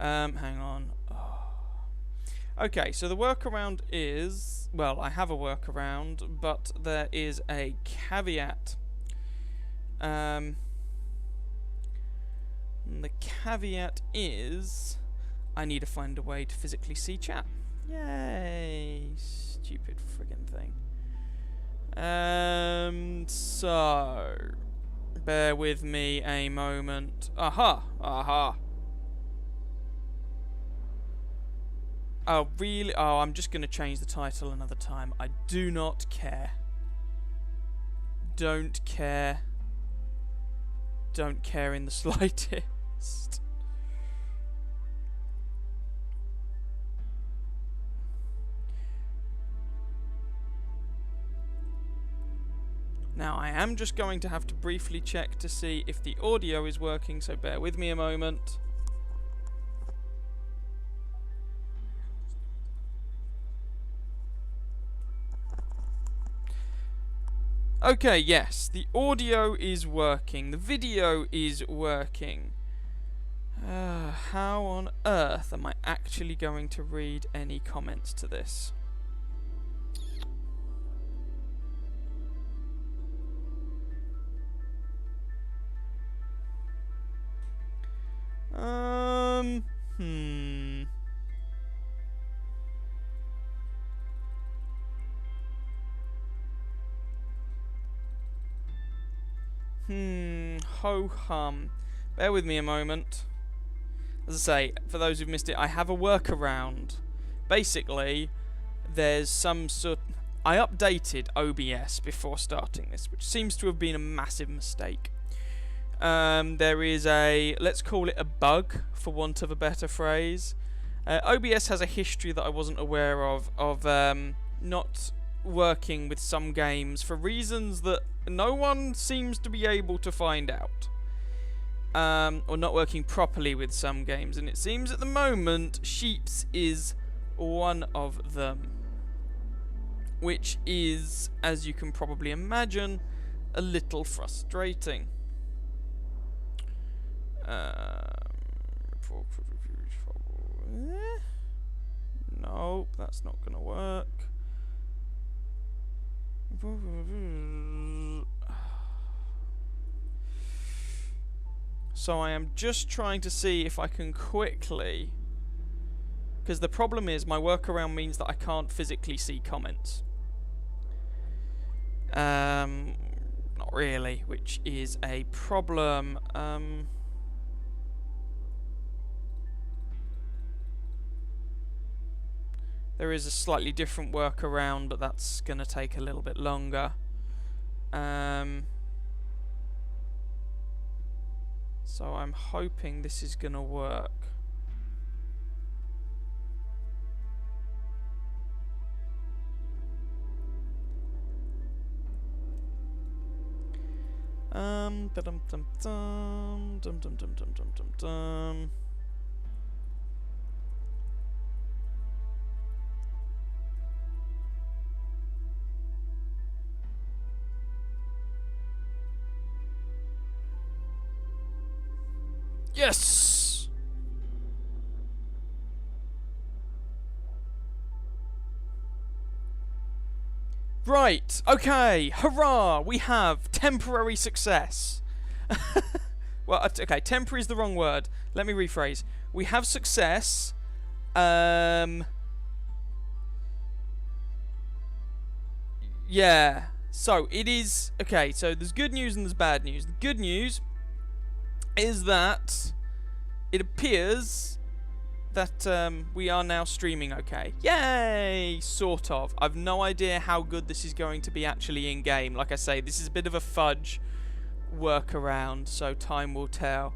Hang on. Oh. Okay, so the workaround is... Well, I have a workaround, but there is a caveat. The caveat is... I need to find a way to physically see chat. Yay! Stupid friggin' thing. So... Bear with me a moment. Aha! Aha! Oh, really? Oh, I'm just going to change the title another time. I do not care. Don't care. Don't care in the slightest. Now, I am just going to have to briefly check to see if the audio is working, so bear with me a moment. Okay, yes, the audio is working. The video is working. How on earth am I actually going to read any comments to this? Ho-hum. Bear with me a moment. As I say, for those who've missed it, I have a workaround. Basically, there's some sort... I updated OBS before starting this, which seems to have been a massive mistake. There is a... let's call it a bug, for want of a better phrase. OBS has a history that I wasn't aware of not working with some games for reasons that no one seems to be able to find out. Or not working properly with some games, and it seems at the moment Sheeps is one of them, which is, as you can probably imagine, a little frustrating. Nope, that's not gonna work. So I am just trying to see if I can quickly... Because the problem is my workaround means that I can't physically see comments. Not really, which is a problem. There is a slightly different workaround, but that's going to take a little bit longer. So I'm hoping this is going to work. Yes! Right, okay, hurrah! We have temporary success. Well, okay, temporary is the wrong word. Let me rephrase. We have success. Yeah. So, it is... Okay, so there's good news and there's bad news. The good news is that it appears that we are now streaming okay. Yay! Sort of. I've no idea how good this is going to be actually in-game. Like I say, this is a bit of a fudge workaround, so time will tell.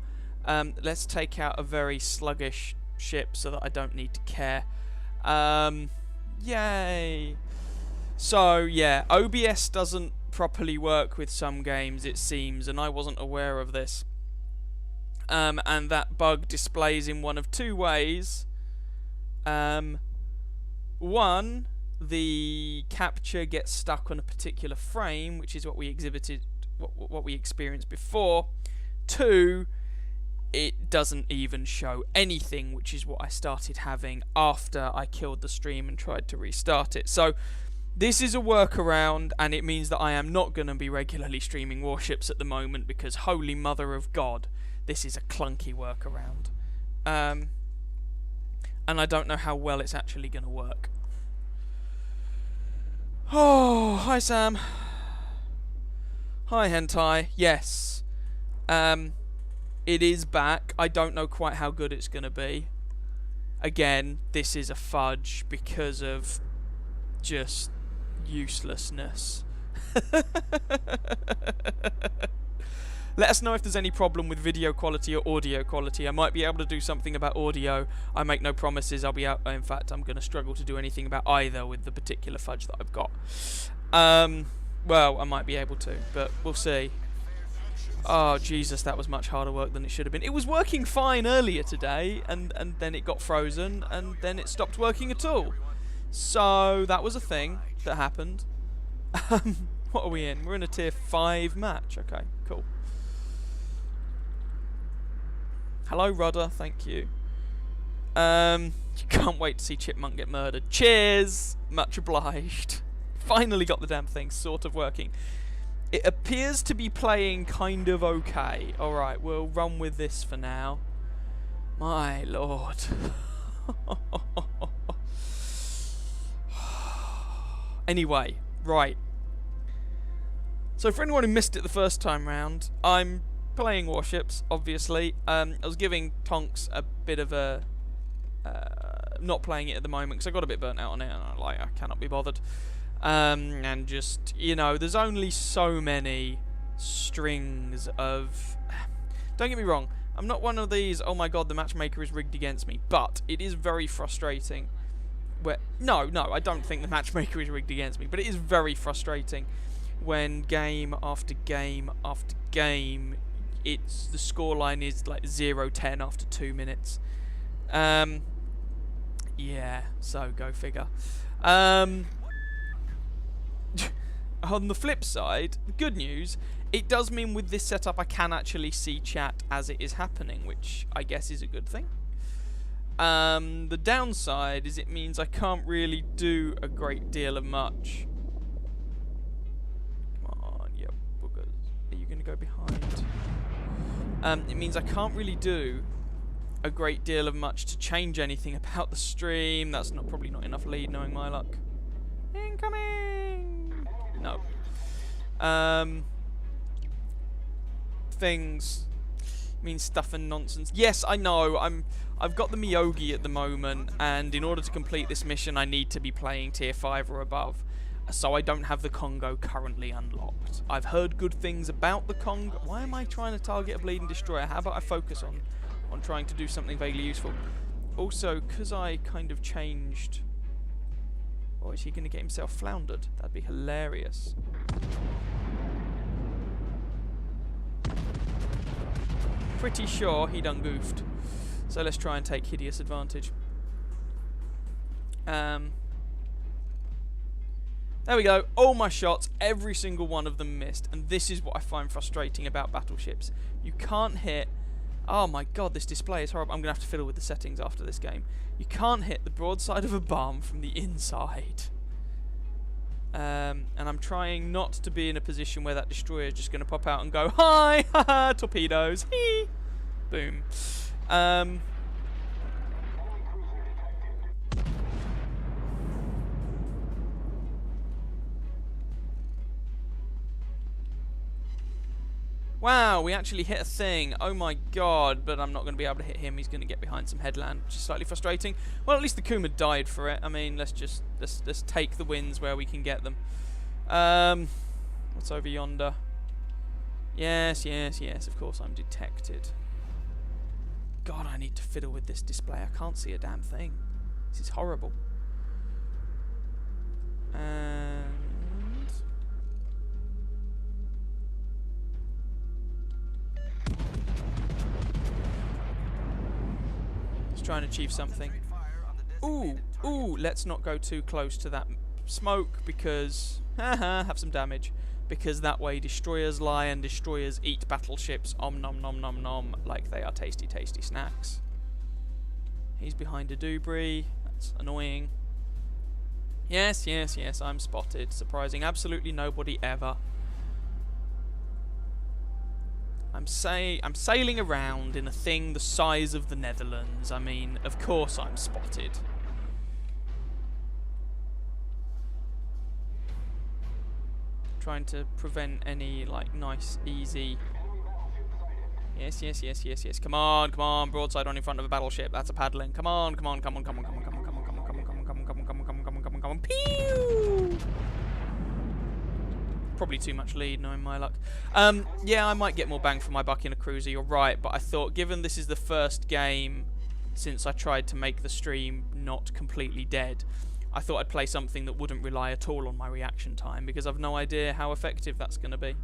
Let's take out a very sluggish ship so that I don't need to care. Yay! So, yeah, OBS doesn't properly work with some games, it seems, and I wasn't aware of this. And that bug displays in one of two ways. One, the capture gets stuck on a particular frame, which is what we exhibited, what we experienced before. Two, it doesn't even show anything, which is what I started having after I killed the stream and tried to restart it. So this is a workaround, and it means that I am not going to be regularly streaming Warships at the moment, because holy mother of God, this is a clunky workaround. And I don't know how well it's actually going to work. Oh, hi Sam. Hi Hentai. Yes. It is back. I don't know quite how good it's going to be. Again, this is a fudge because of just uselessness. Let us know if there's any problem with video quality or audio quality. I might be able to do something about audio. I make no promises. I'll be out. In fact, I'm going to struggle to do anything about either with the particular fudge that I've got. Well, I might be able to, but we'll see. Oh, Jesus, that was much harder work than it should have been. It was working fine earlier today, and then it got frozen, and then it stopped working at all. So that was a thing that happened. What are we in? We're in a tier 5 match. Okay, cool. Hello, Rudder. Thank you. You can't wait to see Chipmunk get murdered. Cheers! Much obliged. Finally got the damn thing sort of working. It appears to be playing kind of okay. Alright, we'll run with this for now. My lord. Anyway, right. So for anyone who missed it the first time round, I'm playing Warships, obviously. I was giving Tonks a bit of a... not playing it at the moment, because I got a bit burnt out on it, and I cannot be bothered. And just, you know, there's only so many strings of... Don't get me wrong, I'm not one of these, oh my god, the matchmaker is rigged against me, but it is very frustrating. No, I don't think the matchmaker is rigged against me, but it is very frustrating when game after game after game, the scoreline is like 0-10 after 2 minutes. Yeah, so go figure. On the flip side, the good news, it does mean with this setup I can actually see chat as it is happening, which I guess is a good thing. The downside is it means I can't really do a great deal of much. Come on, yeah, boogers. Are you going to go behind? It means I can't really do a great deal of much to change anything about the stream. That's probably not enough lead, knowing my luck. Incoming! No. Things mean stuff and nonsense. Yes, I know. I've got the Miyogi at the moment, and in order to complete this mission, I need to be playing tier 5 or above. So I don't have the Congo currently unlocked. I've heard good things about the Congo. Why am I trying to target a bleeding destroyer? How about I focus on trying to do something vaguely useful? Also, because I kind of changed... Oh, is he going to get himself floundered? That'd be hilarious. Pretty sure he done goofed. So let's try and take hideous advantage. There we go. All my shots, every single one of them missed. And this is what I find frustrating about battleships. You can't hit... Oh my god, this display is horrible. I'm going to have to fiddle with the settings after this game. You can't hit the broadside of a bomb from the inside. And I'm trying not to be in a position where that destroyer is just going to pop out and go, hi, haha, torpedoes, hee, boom. Wow, we actually hit a thing. Oh my god, but I'm not going to be able to hit him. He's going to get behind some headland, which is slightly frustrating. Well, at least the Kuma died for it. I mean, let's take the wins where we can get them. What's over yonder? Yes, of course I'm detected. God, I need to fiddle with this display. I can't see a damn thing. This is horrible. And... try and achieve something. Ooh, let's not go too close to that smoke because, haha, have some damage. because that way destroyers lie and destroyers eat battleships, om nom nom nom nom, like they are tasty tasty snacks. He's behind a debris, that's annoying. Yes, yes, yes, I'm spotted, surprising absolutely nobody ever. I'm sailing around in a thing the size of the Netherlands. I mean, of course I'm spotted. Trying to prevent any, like, nice, easy... Yes, yes, yes, yes, yes. Come on, come on, broadside on in front of a battleship. That's a paddling. Come on, come on, come on, come on, come on, come on, come on, come on, come on, come on, come on, come on, come on, come on, come on, come on, come on, pew! Probably too much lead, knowing my luck. Yeah, I might get more bang for my buck in a cruiser, you're right, but I thought, given this is the first game since I tried to make the stream not completely dead, I thought I'd play something that wouldn't rely at all on my reaction time, because I've no idea how effective that's going to be.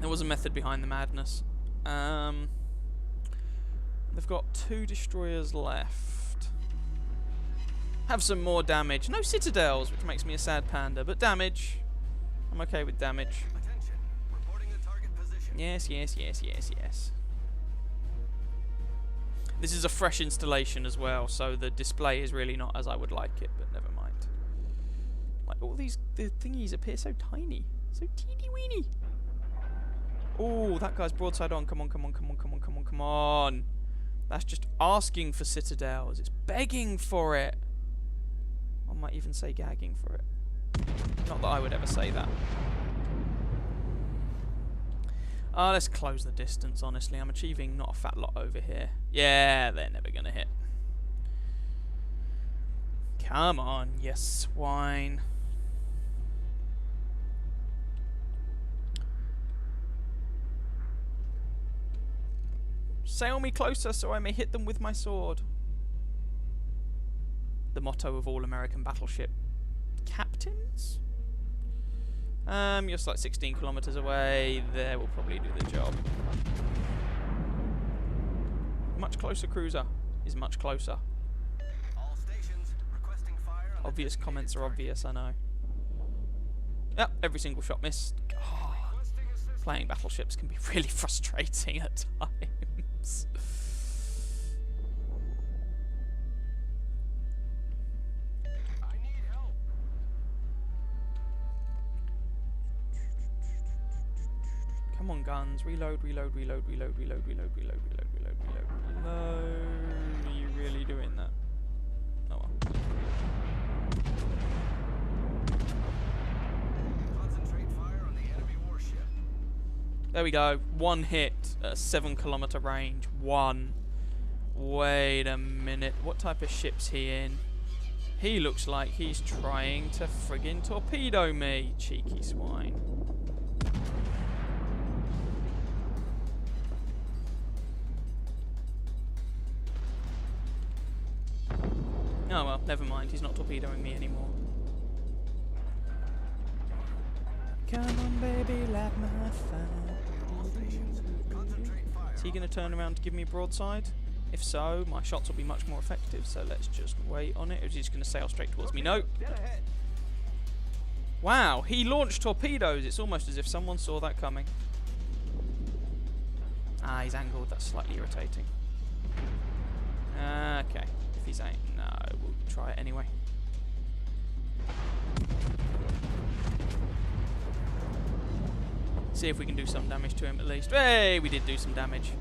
There was a method behind the madness. They've got 2 destroyers left. Have some more damage. No citadels, which makes me a sad panda, but damage. I'm okay with damage. Attention. Reporting the target position. Yes, yes, yes, yes, yes. This is a fresh installation as well, so the display is really not as I would like it, but never mind. Like, all the thingies appear so tiny. So teeny weeny. Oh, that guy's broadside on. Come on, come on, come on, come on, come on, come on. That's just asking for citadels. It's begging for it. I might even say gagging for it. Not that I would ever say that. Let's close the distance, honestly. I'm achieving not a fat lot over here. Yeah, they're never going to hit. Come on, you swine. Sail me closer so I may hit them with my sword. The motto of all American battleship captains. You're like 16 kilometers away. There will probably do the job. Much closer, cruiser. Is much closer. All stations requesting fire on Obvious comments are obvious, I know. Yep, every single shot missed. God, playing battleships can be really frustrating at times. Come on, guns. Reload, reload, reload, reload, reload, reload, reload, reload, reload, reload, reload. Are you really doing that? Oh well. Concentrate fire on the enemy warship. There we go. One hit at a 7-kilometer range. One. Wait a minute. What type of ship's he in? He looks like he's trying to friggin' torpedo me. Cheeky swine. Oh well, never mind, he's not torpedoing me anymore. Come on baby, light my fire. All stations concentrate fire. Is he going to turn around to give me a broadside? If so, my shots will be much more effective, so let's just wait on it. Or is he just going to sail straight towards me? No! Dead ahead. Wow, he launched torpedoes! It's almost as if someone saw that coming. Ah, he's angled, that's slightly irritating. Okay. If he's ain't, no, we'll try it anyway. See if we can do some damage to him at least. Hey, we did do some damage.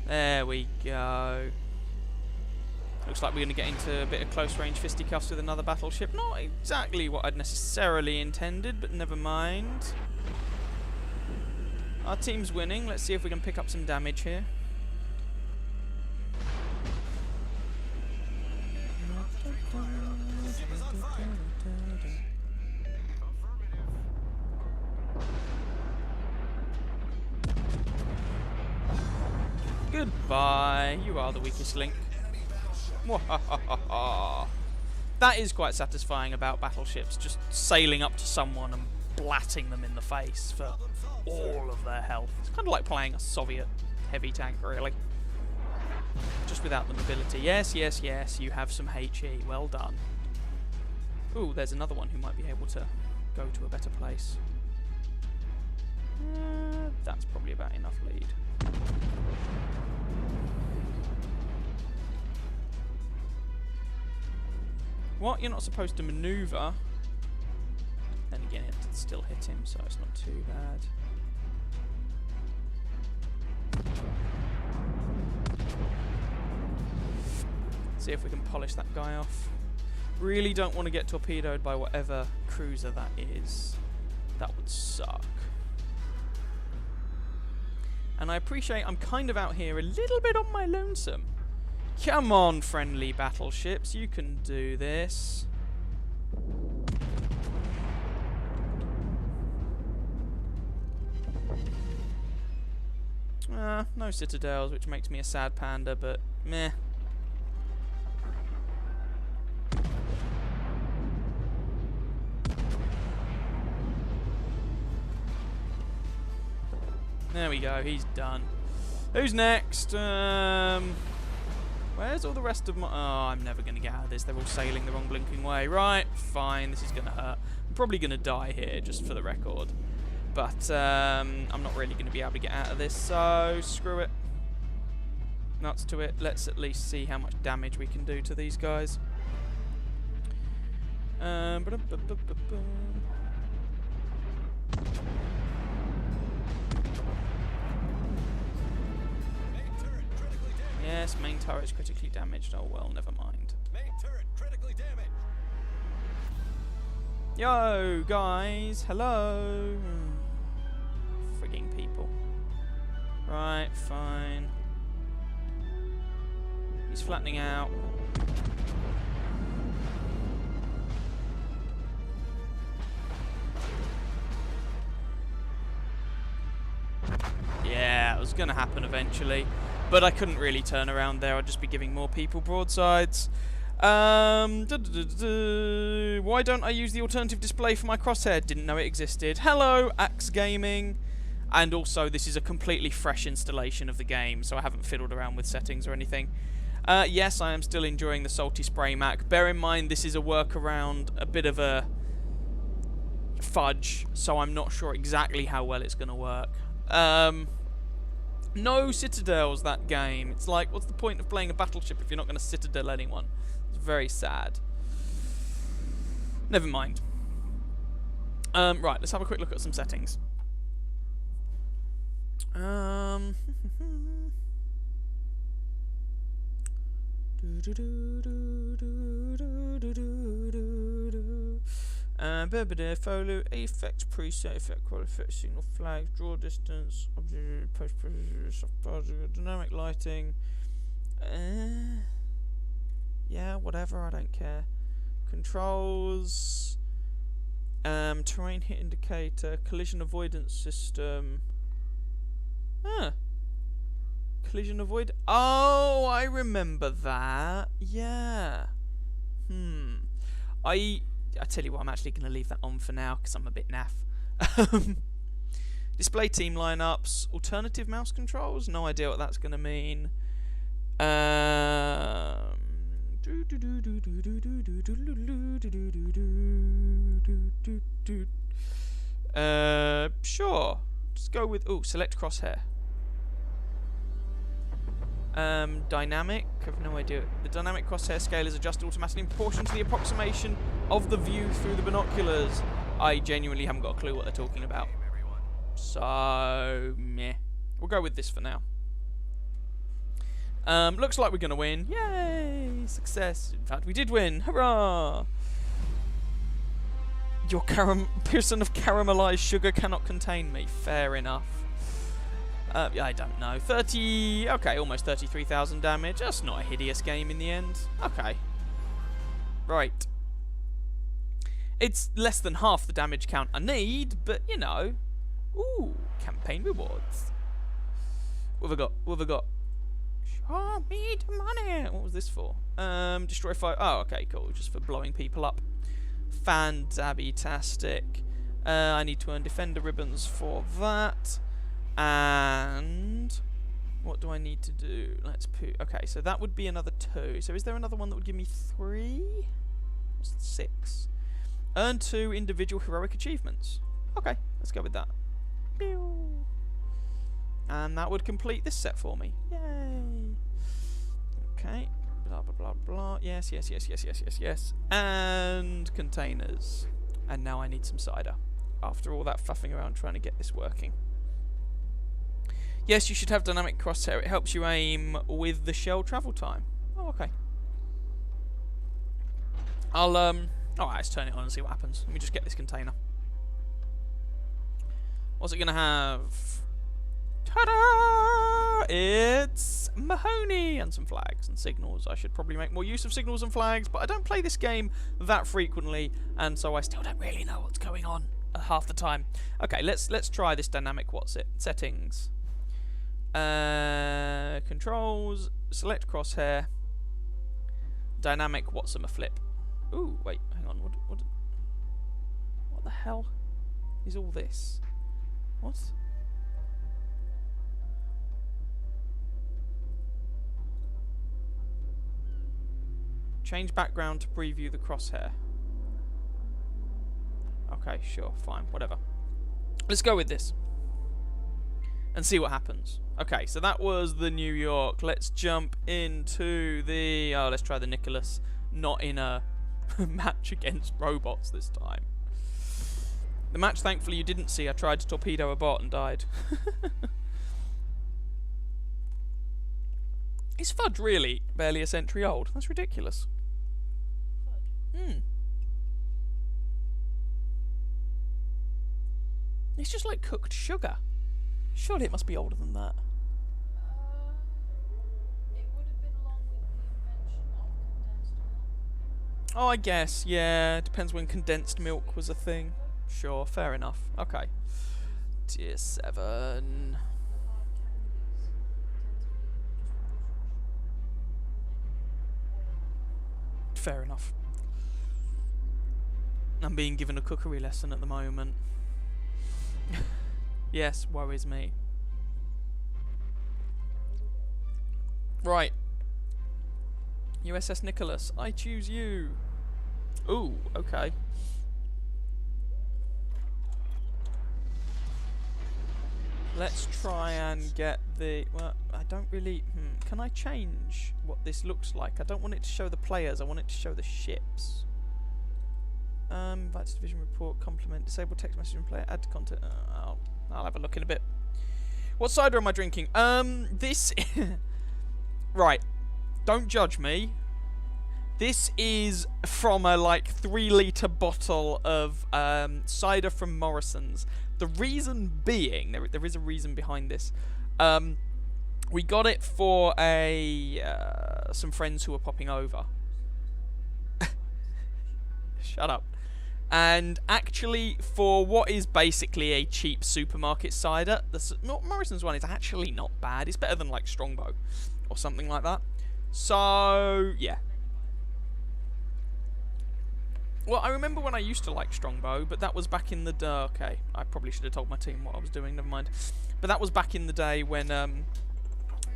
There we go. Looks like we're going to get into a bit of close range fisticuffs with another battleship. Not exactly what I'd necessarily intended, but never mind. Our team's winning. Let's see if we can pick up some damage here. Goodbye. You are the weakest link. That is quite satisfying about battleships, just sailing up to someone and blatting them in the face for all of their health. It's kind of like playing a Soviet heavy tank, really. Just without the mobility. Yes, yes, yes, you have some HE. Well done. Ooh, there's another one who might be able to go to a better place. That's probably about enough lead. What? You're not supposed to maneuver? Then again, it did still hit him, so it's not too bad. See if we can polish that guy off. Really don't want to get torpedoed by whatever cruiser that is. That would suck. And I appreciate I'm kind of out here a little bit on my lonesome. Come on, friendly battleships, you can do this. No citadels, which makes me a sad panda, but meh. There we go, he's done. Who's next? Where's all the rest of my... Oh, I'm never going to get out of this. They're all sailing the wrong blinking way. Right, fine, this is going to hurt. I'm probably going to die here, just for the record. But I'm not really going to be able to get out of this, so screw it. Nuts to it. Let's at least see how much damage we can do to these guys. Yes, main turret's critically damaged. Oh well, never mind. Main turret critically damaged. Yo, guys, hello. Frigging people. Right, fine. He's flattening out. Yeah, it was going to happen eventually. But I couldn't really turn around there. I'd just be giving more people broadsides. Why don't I use the alternative display for my crosshair? Didn't know it existed. Hello, Axe Gaming. And also, this is a completely fresh installation of the game, so I haven't fiddled around with settings or anything. Yes, I am still enjoying the Salty Spray Mac. Bear in mind, this is a workaround, a bit of a fudge, so I'm not sure exactly how well it's going to work. No citadels, that game. It's like, what's the point of playing a battleship if you're not going to citadel anyone? It's very sad. Never mind. Right, let's have a quick look at some settings. Follow effect preset, effect qualify, signal flags, draw distance, post dynamic lighting. Yeah, whatever, I don't care. Controls, terrain hit indicator, collision avoidance system. Collision avoid. Oh, I remember that. Yeah. I tell you what, I'm actually going to leave that on for now because I'm a bit naff. Display team lineups, alternative mouse controls. No idea what that's going to mean. Sure. Just go with select crosshair. Dynamic, I've no idea. The dynamic crosshair scale is adjusted automatically in proportion to the approximation of the view through the binoculars. I genuinely haven't got a clue what they're talking about. So, meh. We'll go with this for now. Looks like we're going to win. Yay! Success. In fact, we did win. Hurrah! Your person of caramelized sugar cannot contain me. Fair enough. I don't know. 30... Okay, almost 33,000 damage. That's not a hideous game in the end. Okay. Right. It's less than half the damage count I need, but, you know. Ooh, campaign rewards. What have I got? What have I got? Show me the money! What was this for? Destroy fire... Oh, okay, cool. Just for blowing people up. Fantabby-tastic. I need to earn Defender ribbons for that. And what do I need to do? Let's put... Okay, so that would be another 2. So is there another one that would give me 3? What's 6? Earn 2 individual heroic achievements. Okay, let's go with that. Pew. And that would complete this set for me. Yay! Okay. Blah, blah, blah, blah. Yes, yes, yes, yes, yes, yes, yes. And containers. And now I need some cider. After all that faffing around trying to get this working. Yes, you should have dynamic crosshair. It helps you aim with the shell travel time. Oh, okay. I'll, alright, let's turn it on and see what happens. Let me just get this container. What's it gonna have? Ta-da! It's Mahoney and some flags and signals. I should probably make more use of signals and flags, but I don't play this game that frequently, and so I still don't really know what's going on half the time. Okay, let's try this dynamic. What's it? Settings. Controls. Select crosshair. Dynamic. What's a flip? Ooh, wait, hang on. What the hell is all this? What? Change background to preview the crosshair. Okay, sure, fine, whatever. Let's go with this. And see what happens. Okay, so that was the New York. Let's jump into the... Oh, let's try the Nicholas. Not in a match against robots this time. The match, thankfully, you didn't see. I tried to torpedo a bot and died. Is Fudge really barely a century old? That's ridiculous. It's just like cooked sugar. Surely it must be older than that. It would have been along with the invention of condensed milk. Oh, I guess, yeah. Depends when condensed milk was a thing. Sure, fair enough. Okay. Tier 7. Fair enough. I'm being given a cookery lesson at the moment. Yes, worries me. Right. USS Nicholas, I choose you. Ooh, okay. Let's try and get the... Well, I don't really... Can I change what this looks like? I don't want it to show the players. I want it to show the ships. Invite division report, complement, disable text messaging player, add to content. I'll have a look in a bit. What cider am I drinking? This... Right. Don't judge me. This is from a, like, 3-litre bottle of cider from Morrison's. The reason being, there is a reason behind this. We got it for some friends who were popping over. Shut up. And actually, for what is basically a cheap supermarket cider, the Morrison's one is actually not bad. It's better than, like, Strongbow or something like that. So, yeah. Well, I remember when I used to like Strongbow, but that was back in the day. Okay, I probably should have told my team what I was doing, never mind. But that was back in the day when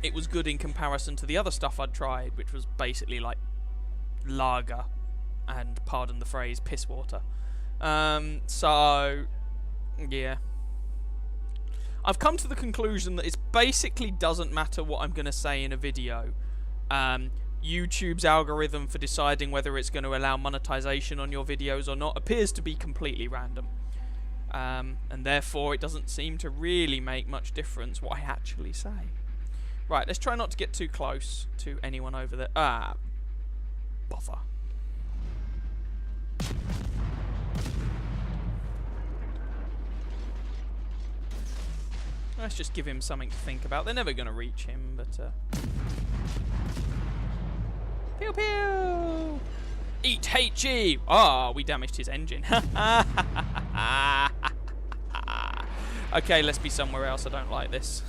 it was good in comparison to the other stuff I'd tried, which was basically like lager and, pardon the phrase, piss water. So, yeah. I've come to the conclusion that it basically doesn't matter what I'm going to say in a video. YouTube's algorithm for deciding whether it's going to allow monetization on your videos or not appears to be completely random. And therefore it doesn't seem to really make much difference what I actually say. Right, let's try not to get too close to anyone over there. Bother. Let's just give him something to think about. They're never going to reach him, but... Pew pew! Eat HE! Ah, we damaged his engine. Okay, let's be somewhere else. I don't like this.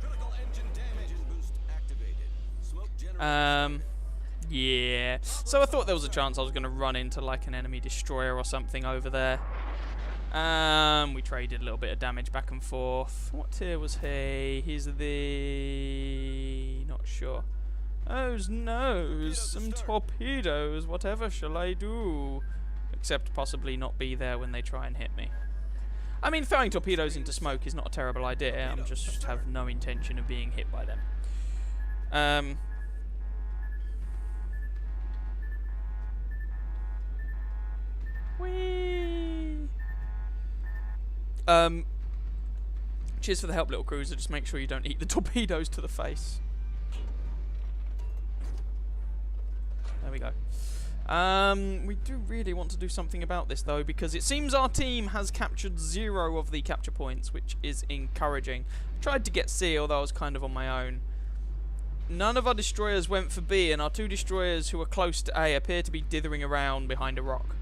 Critical engine damage boost activated. Smoke generator. Yeah. So I thought there was a chance I was going to run into like an enemy destroyer or something over there. We traded a little bit of damage back and forth. What tier was he? He's the... Not sure. Oh no, some torpedoes. Whatever shall I do? except possibly not be there when they try and hit me. I mean, throwing torpedoes into smoke is not a terrible idea. I'm just have no intention of being hit by them. Whee! Cheers for the help, little cruiser. Just make sure you don't eat the torpedoes to the face. There we go. We do really want to do something about this, though, because it seems our team has captured 0 of the capture points, which is encouraging. I tried to get C, although I was kind of on my own. None of our destroyers went for B, and our 2 destroyers who are close to A appear to be dithering around behind a rock.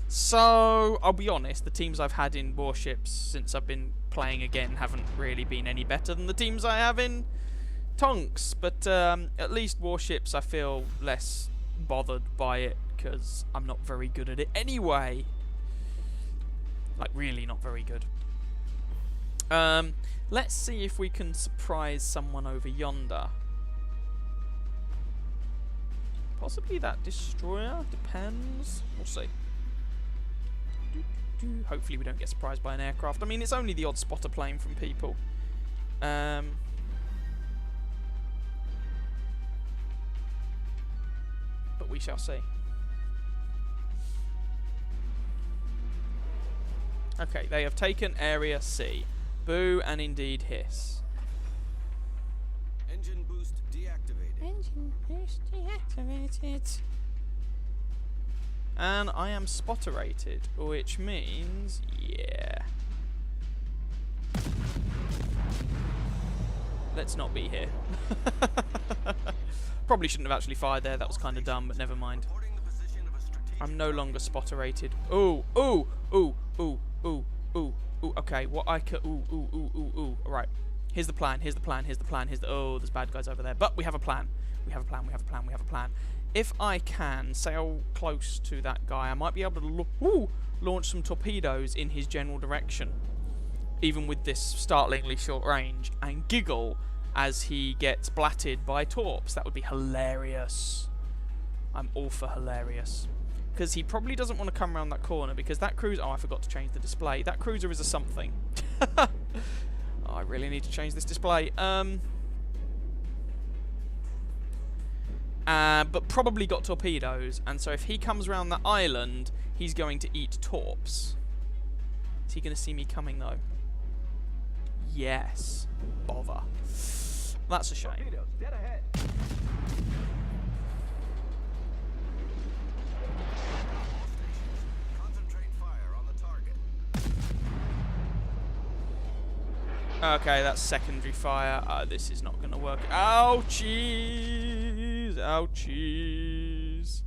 So, I'll be honest, the teams I've had in Warships since I've been playing again haven't really been any better than the teams I have in Tonks, but at least Warships I feel less bothered by it because I'm not very good at it anyway. Like, really not very good. Let's see if we can surprise someone over yonder. Possibly that destroyer, depends. We'll see. Hopefully we don't get surprised by an aircraft. I mean, it's only the odd spotter plane from people. But we shall see. Okay, they have taken Area C. Boo and indeed hiss. Engine boost deactivated. Engine boost deactivated. And I am spotterated, which means, yeah. Let's not be here. Probably shouldn't have actually fired there, that was kind of dumb, but never mind. I'm no longer spotterated. Ooh, ooh, ooh, ooh, ooh, ooh, ooh, okay, what I could, ooh, ooh, ooh, ooh, ooh, alright. Here's the plan, here's the plan, here's the plan, here's the, oh, there's bad guys over there. But we have a plan. We have a plan, we have a plan, we have a plan. If I can sail close to that guy, I might be able to launch some torpedoes in his general direction, even with this startlingly short range, and giggle as he gets blatted by torps. That would be hilarious. I'm all for hilarious. Because he probably doesn't want to come around that corner, because that cruiser... Oh, I forgot to change the display. That cruiser is a something. Oh, I really need to change this display. But probably got torpedoes, and so if he comes around that island, he's going to eat torps. Is he going to see me coming, though? Yes. Bother. That's a shame. Dead ahead. Concentrate fire on the target. Okay, that's secondary fire. This is not going to work. Ouchies! Ouchies!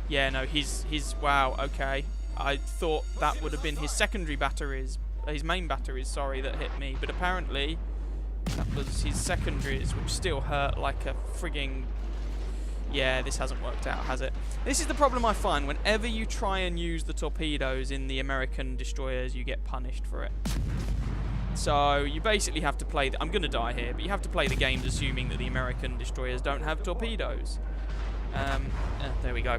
Yeah, no, he's wow, okay. I thought that would have been his secondary batteries, his main batteries, sorry, that hit me, but apparently that was his secondaries, which still hurt like a frigging... Yeah, this hasn't worked out, has it? This is the problem I find. Whenever you try and use the torpedoes in the American destroyers, you get punished for it. So you basically have to play... I'm going to die here, but you have to play the games assuming that the American destroyers don't have torpedoes. There we go.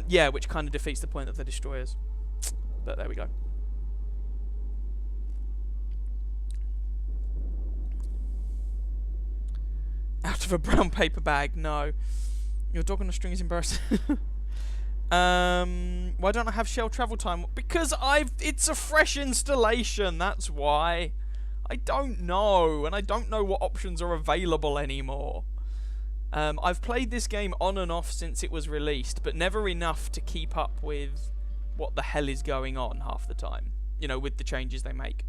Yeah, which kind of defeats the point of the destroyers. But there we go. Out of a brown paper bag, no. Your dog on a string is embarrassing. Why don't I have shell travel time? Because it's a fresh installation, that's why. I don't know, and I don't know what options are available anymore. I've played this game on and off since it was released, but never enough to keep up with what the hell is going on half the time. You know, with the changes they make.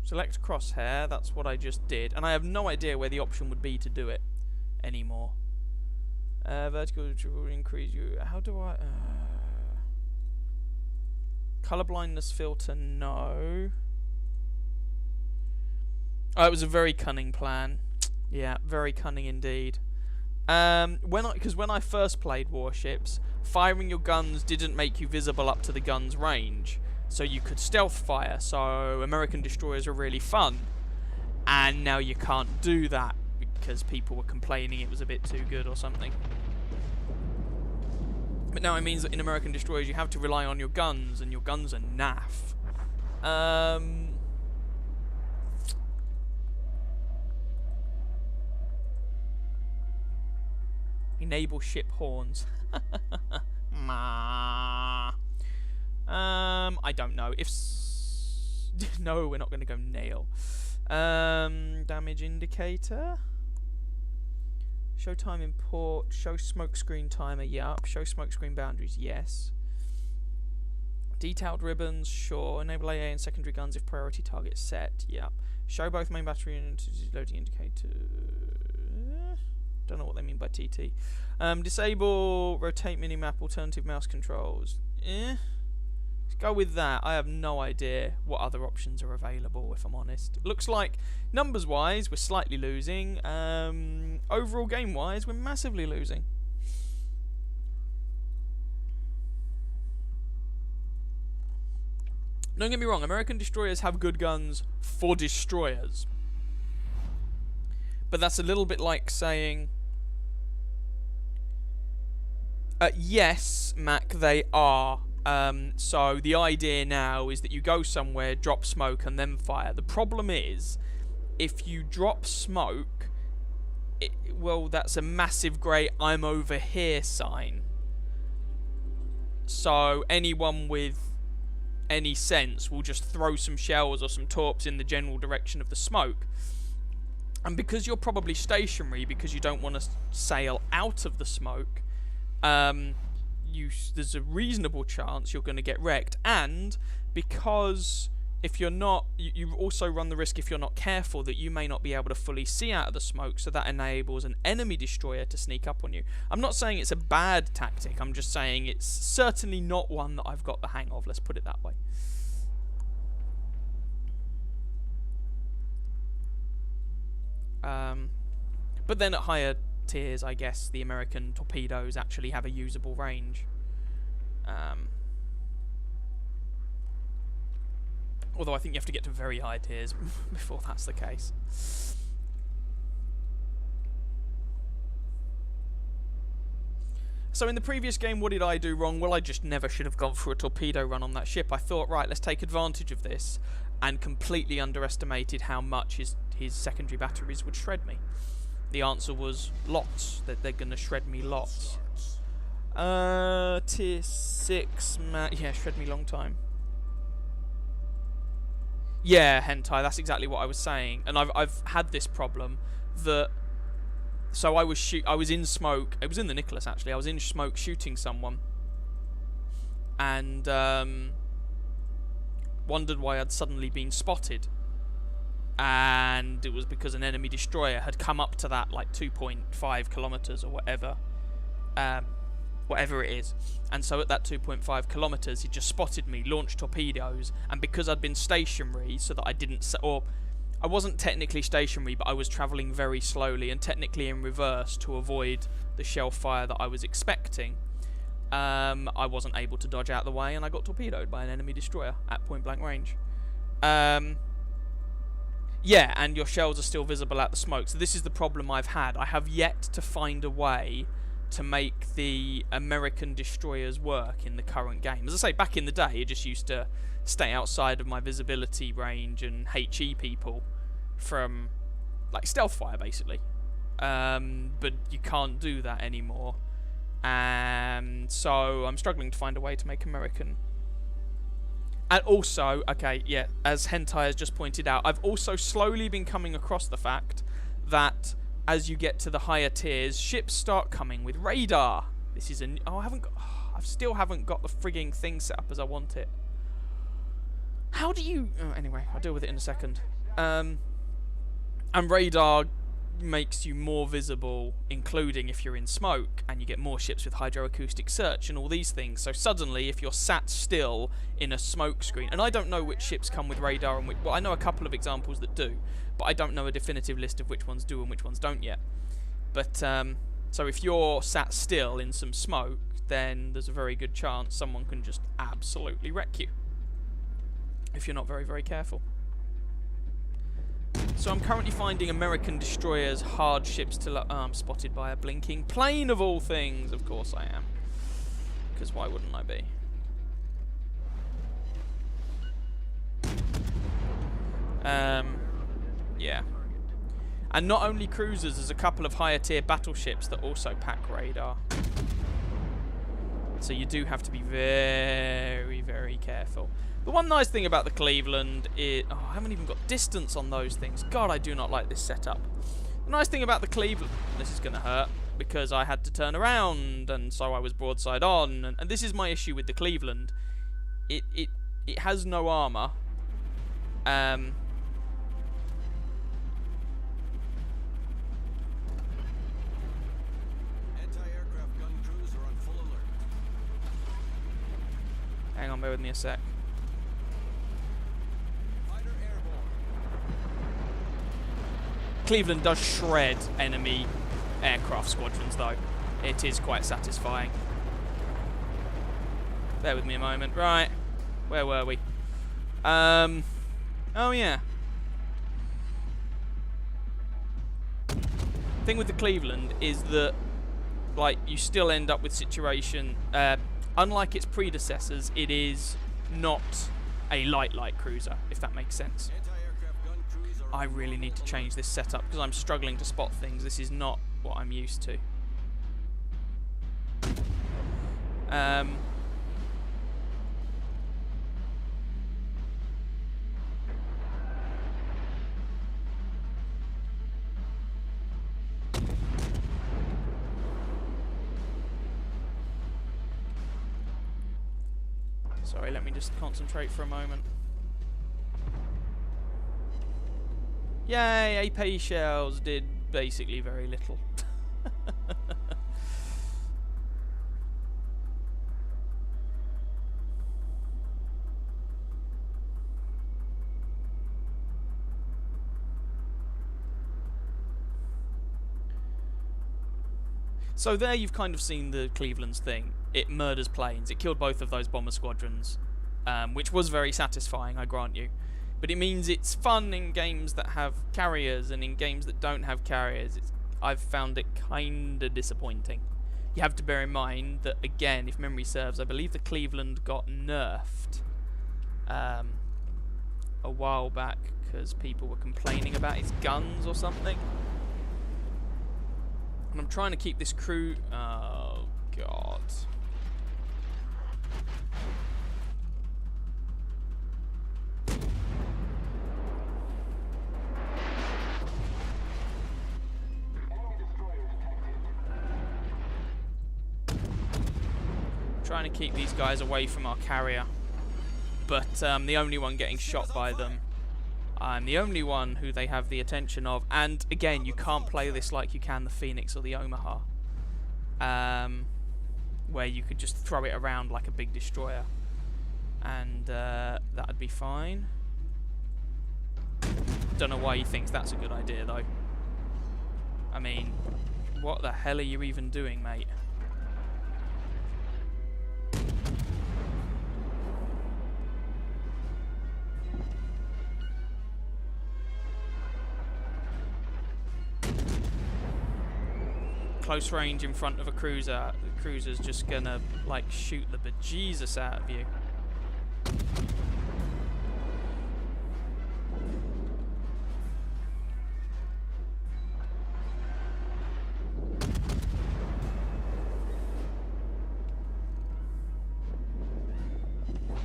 Select crosshair, that's what I just did. And I have no idea where the option would be to do it anymore. Vertical will increase you. How do I... Colour blindness filter, no. Oh, it was a very cunning plan. Yeah, very cunning indeed. Because when I first played Warships, firing your guns didn't make you visible up to the gun's range, so you could stealth fire. So American destroyers were really fun, and now you can't do that because people were complaining it was a bit too good or something. But now it means that in American destroyers you have to rely on your guns, and your guns are naff. Enable ship horns. I don't know. No, we're not going to go nail. Damage indicator. Show time in port. Show smoke screen timer. Yup. Show smoke screen boundaries. Yes. Detailed ribbons. Sure. Enable AA and secondary guns if priority target set. Yup. Show both main battery and loading indicator. Don't know what they mean by TT. Disable rotate minimap alternative mouse controls. Let's go with that. I have no idea what other options are available, if I'm honest. Looks like numbers wise we're slightly losing. Overall game wise we're massively losing. Don't get me wrong, American destroyers have good guns for destroyers. But that's a little bit like saying, yes, Mac, they are. So the idea now is that you go somewhere, drop smoke, and then fire. The problem is, if you drop smoke, well, that's a massive grey "I'm over here" sign. So anyone with any sense will just throw some shells or some torps in the general direction of the smoke. And because you're probably stationary, because you don't want to sail out of the smoke, there's a reasonable chance you're going to get wrecked. And because if you're not, you also run the risk, if you're not careful, that you may not be able to fully see out of the smoke, so that enables an enemy destroyer to sneak up on you. I'm not saying it's a bad tactic, I'm just saying it's certainly not one that I've got the hang of, let's put it that way. But then at higher tiers, I guess the American torpedoes actually have a usable range. Although I think you have to get to very high tiers before that's the case. So in the previous game, what did I do wrong? Well, I just never should have gone for a torpedo run on that ship. I thought, right, let's take advantage of this, and completely underestimated how much his secondary batteries would shred me. The answer was lots, that they're going to shred me lots. Tier 6, yeah, shred me long time. Yeah, hentai, that's exactly what I was saying. And I've had this problem that, so I was in smoke, it was in the Nicholas actually, I was in smoke shooting someone, and wondered why I'd suddenly been spotted. And it was because an enemy destroyer had come up to that, like 2.5 kilometers or whatever, whatever it is. And so at that 2.5 kilometers, he just spotted me, launched torpedoes, and because I'd been stationary, so that I didn't, or I wasn't technically stationary, but I was travelling very slowly and technically in reverse to avoid the shell fire that I was expecting, I wasn't able to dodge out the way, and I got torpedoed by an enemy destroyer at point blank range. Yeah, and your shells are still visible out the smoke. So this is the problem I've had. I have yet to find a way to make the American destroyers work in the current game. As I say, back in the day, I just used to stay outside of my visibility range and HE people from, like, stealth fire, basically. But you can't do that anymore. And so I'm struggling to find a way to make American. And also, okay, yeah, as Hentai has just pointed out, I've also slowly been coming across the fact that as you get to the higher tiers, ships start coming with radar. This is I still haven't got the frigging thing set up as I want it. How do you... Oh, anyway, I'll deal with it in a second. And radar makes you more visible, including if you're in smoke, and you get more ships with hydroacoustic search and all these things. So suddenly, if you're sat still in a smoke screen, and I don't know which ships come with radar and which, well, I know a couple of examples that do, but I don't know a definitive list of which ones do and which ones don't yet. But so if you're sat still in some smoke, then there's a very good chance someone can just absolutely wreck you if you're not very, very careful. So I'm currently finding American destroyers, hard ships to I'm spotted by a blinking plane of all things. Of course I am. Because why wouldn't I be? Yeah. And not only cruisers, there's a couple of higher tier battleships that also pack radar. So you do have to be very, very careful. The one nice thing about the Cleveland is... Oh, I haven't even got distance on those things. God, I do not like this setup. The nice thing about the Cleveland... This is going to hurt, because I had to turn around, and so I was broadside on. And this is my issue with the Cleveland. It has no armour. Anti-aircraft gun crews are on full alert. Hang on, bear with me a sec. Fighter airborne. Cleveland does shred enemy aircraft squadrons, though. It is quite satisfying. Bear with me a moment. Right. Where were we? Oh, yeah. Thing with the Cleveland is that, like, you still end up with situation... unlike its predecessors, it is not a light cruiser, if that makes sense. Anti-aircraft gun crews are I really need to change this setup because I'm struggling to spot things. This is not what I'm used to. Sorry, let me just concentrate for a moment. Yay, AP shells did basically very little. So there you've kind of seen the Cleveland's thing. It murders planes. It killed both of those bomber squadrons, which was very satisfying, I grant you. But it means it's fun in games that have carriers, and in games that don't have carriers, I've found it kinda disappointing. You have to bear in mind that, again, if memory serves, I believe the Cleveland got nerfed a while back because people were complaining about its guns or something. And I'm trying to keep this crew... Oh, God. Trying to keep these guys away from our carrier. But the only one getting shot by them. I'm the only one who they have the attention of. And again, you can't play this like you can the Phoenix or the Omaha. Where you could just throw it around like a big destroyer. And that'd be fine. Don't know why he thinks that's a good idea, though. I mean, what the hell are you even doing, mate? Close range in front of a cruiser. The cruiser's just gonna, like, shoot the bejesus out of you.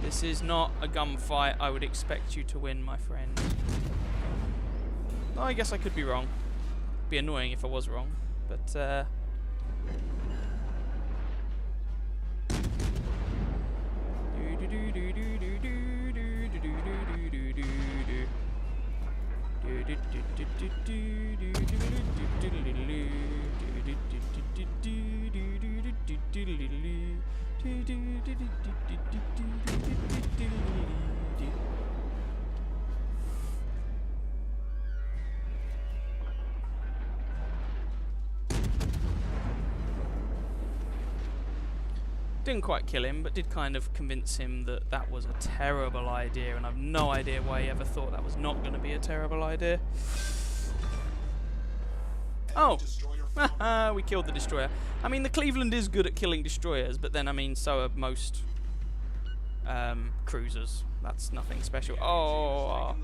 This is not a gunfight I would expect you to win, my friend. Oh, I guess I could be wrong. It'd be annoying if I was wrong, but Didn't quite kill him, but did kind of convince him that that was a terrible idea, and I've no idea why he ever thought that was not going to be a terrible idea. Oh! We killed the destroyer. I mean, the Cleveland is good at killing destroyers, but then, I mean, so are most cruisers. That's nothing special. Oh! What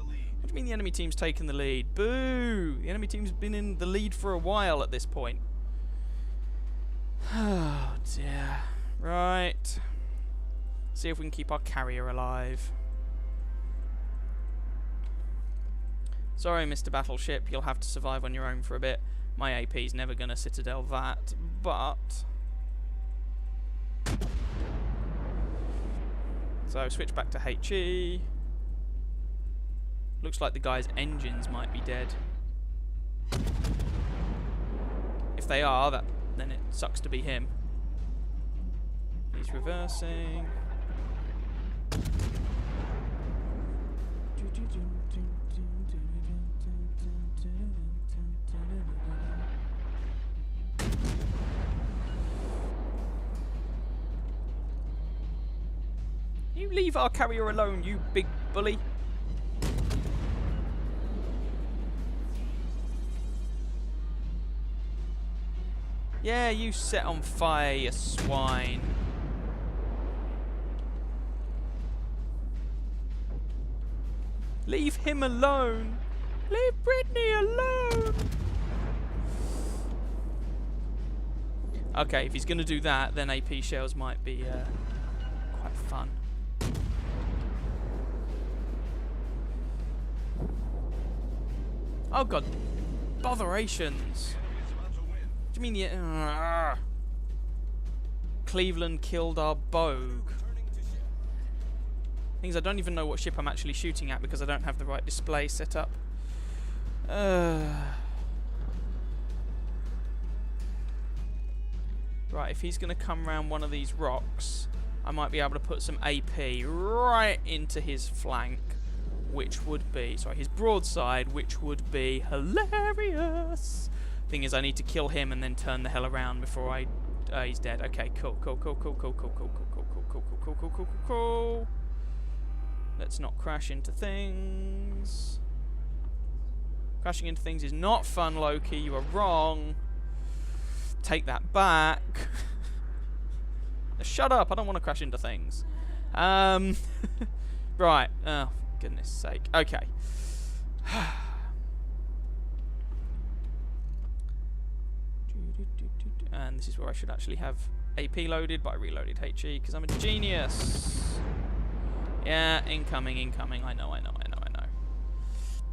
do you mean the enemy team's taken the lead? Boo! The enemy team's been in the lead for a while at this point. Oh, dear. Right. See if we can keep our carrier alive. Sorry, Mr. Battleship, you'll have to survive on your own for a bit. My AP's never gonna citadel that, but... So, switch back to HE. Looks like the guy's engines might be dead. If they are, then it sucks to be him. He's reversing. You leave our carrier alone, you big bully. Yeah, you set on fire, you swine. Leave him alone. Leave Brittany alone. Okay, if he's going to do that, then AP shells might be quite fun. Oh god, botherations. What do you mean the... Cleveland killed our Bogue. Things I don't even know what ship I'm actually shooting at because I don't have the right display set up. Right, if he's going to come round one of these rocks, I might be able to put some AP right into his flank, which would be... Sorry, his broadside, which would be hilarious. Thing is, I need to kill him and then turn the hell around before I... he's dead. Okay, cool. Let's not crash into things. Crashing into things is not fun, Loki. You are wrong. Take that back. Shut up. I don't want to crash into things. Right. Oh, goodness sake. Okay. And this is where I should actually have AP loaded, but I reloaded HE because I'm a genius. Yeah, incoming. I know.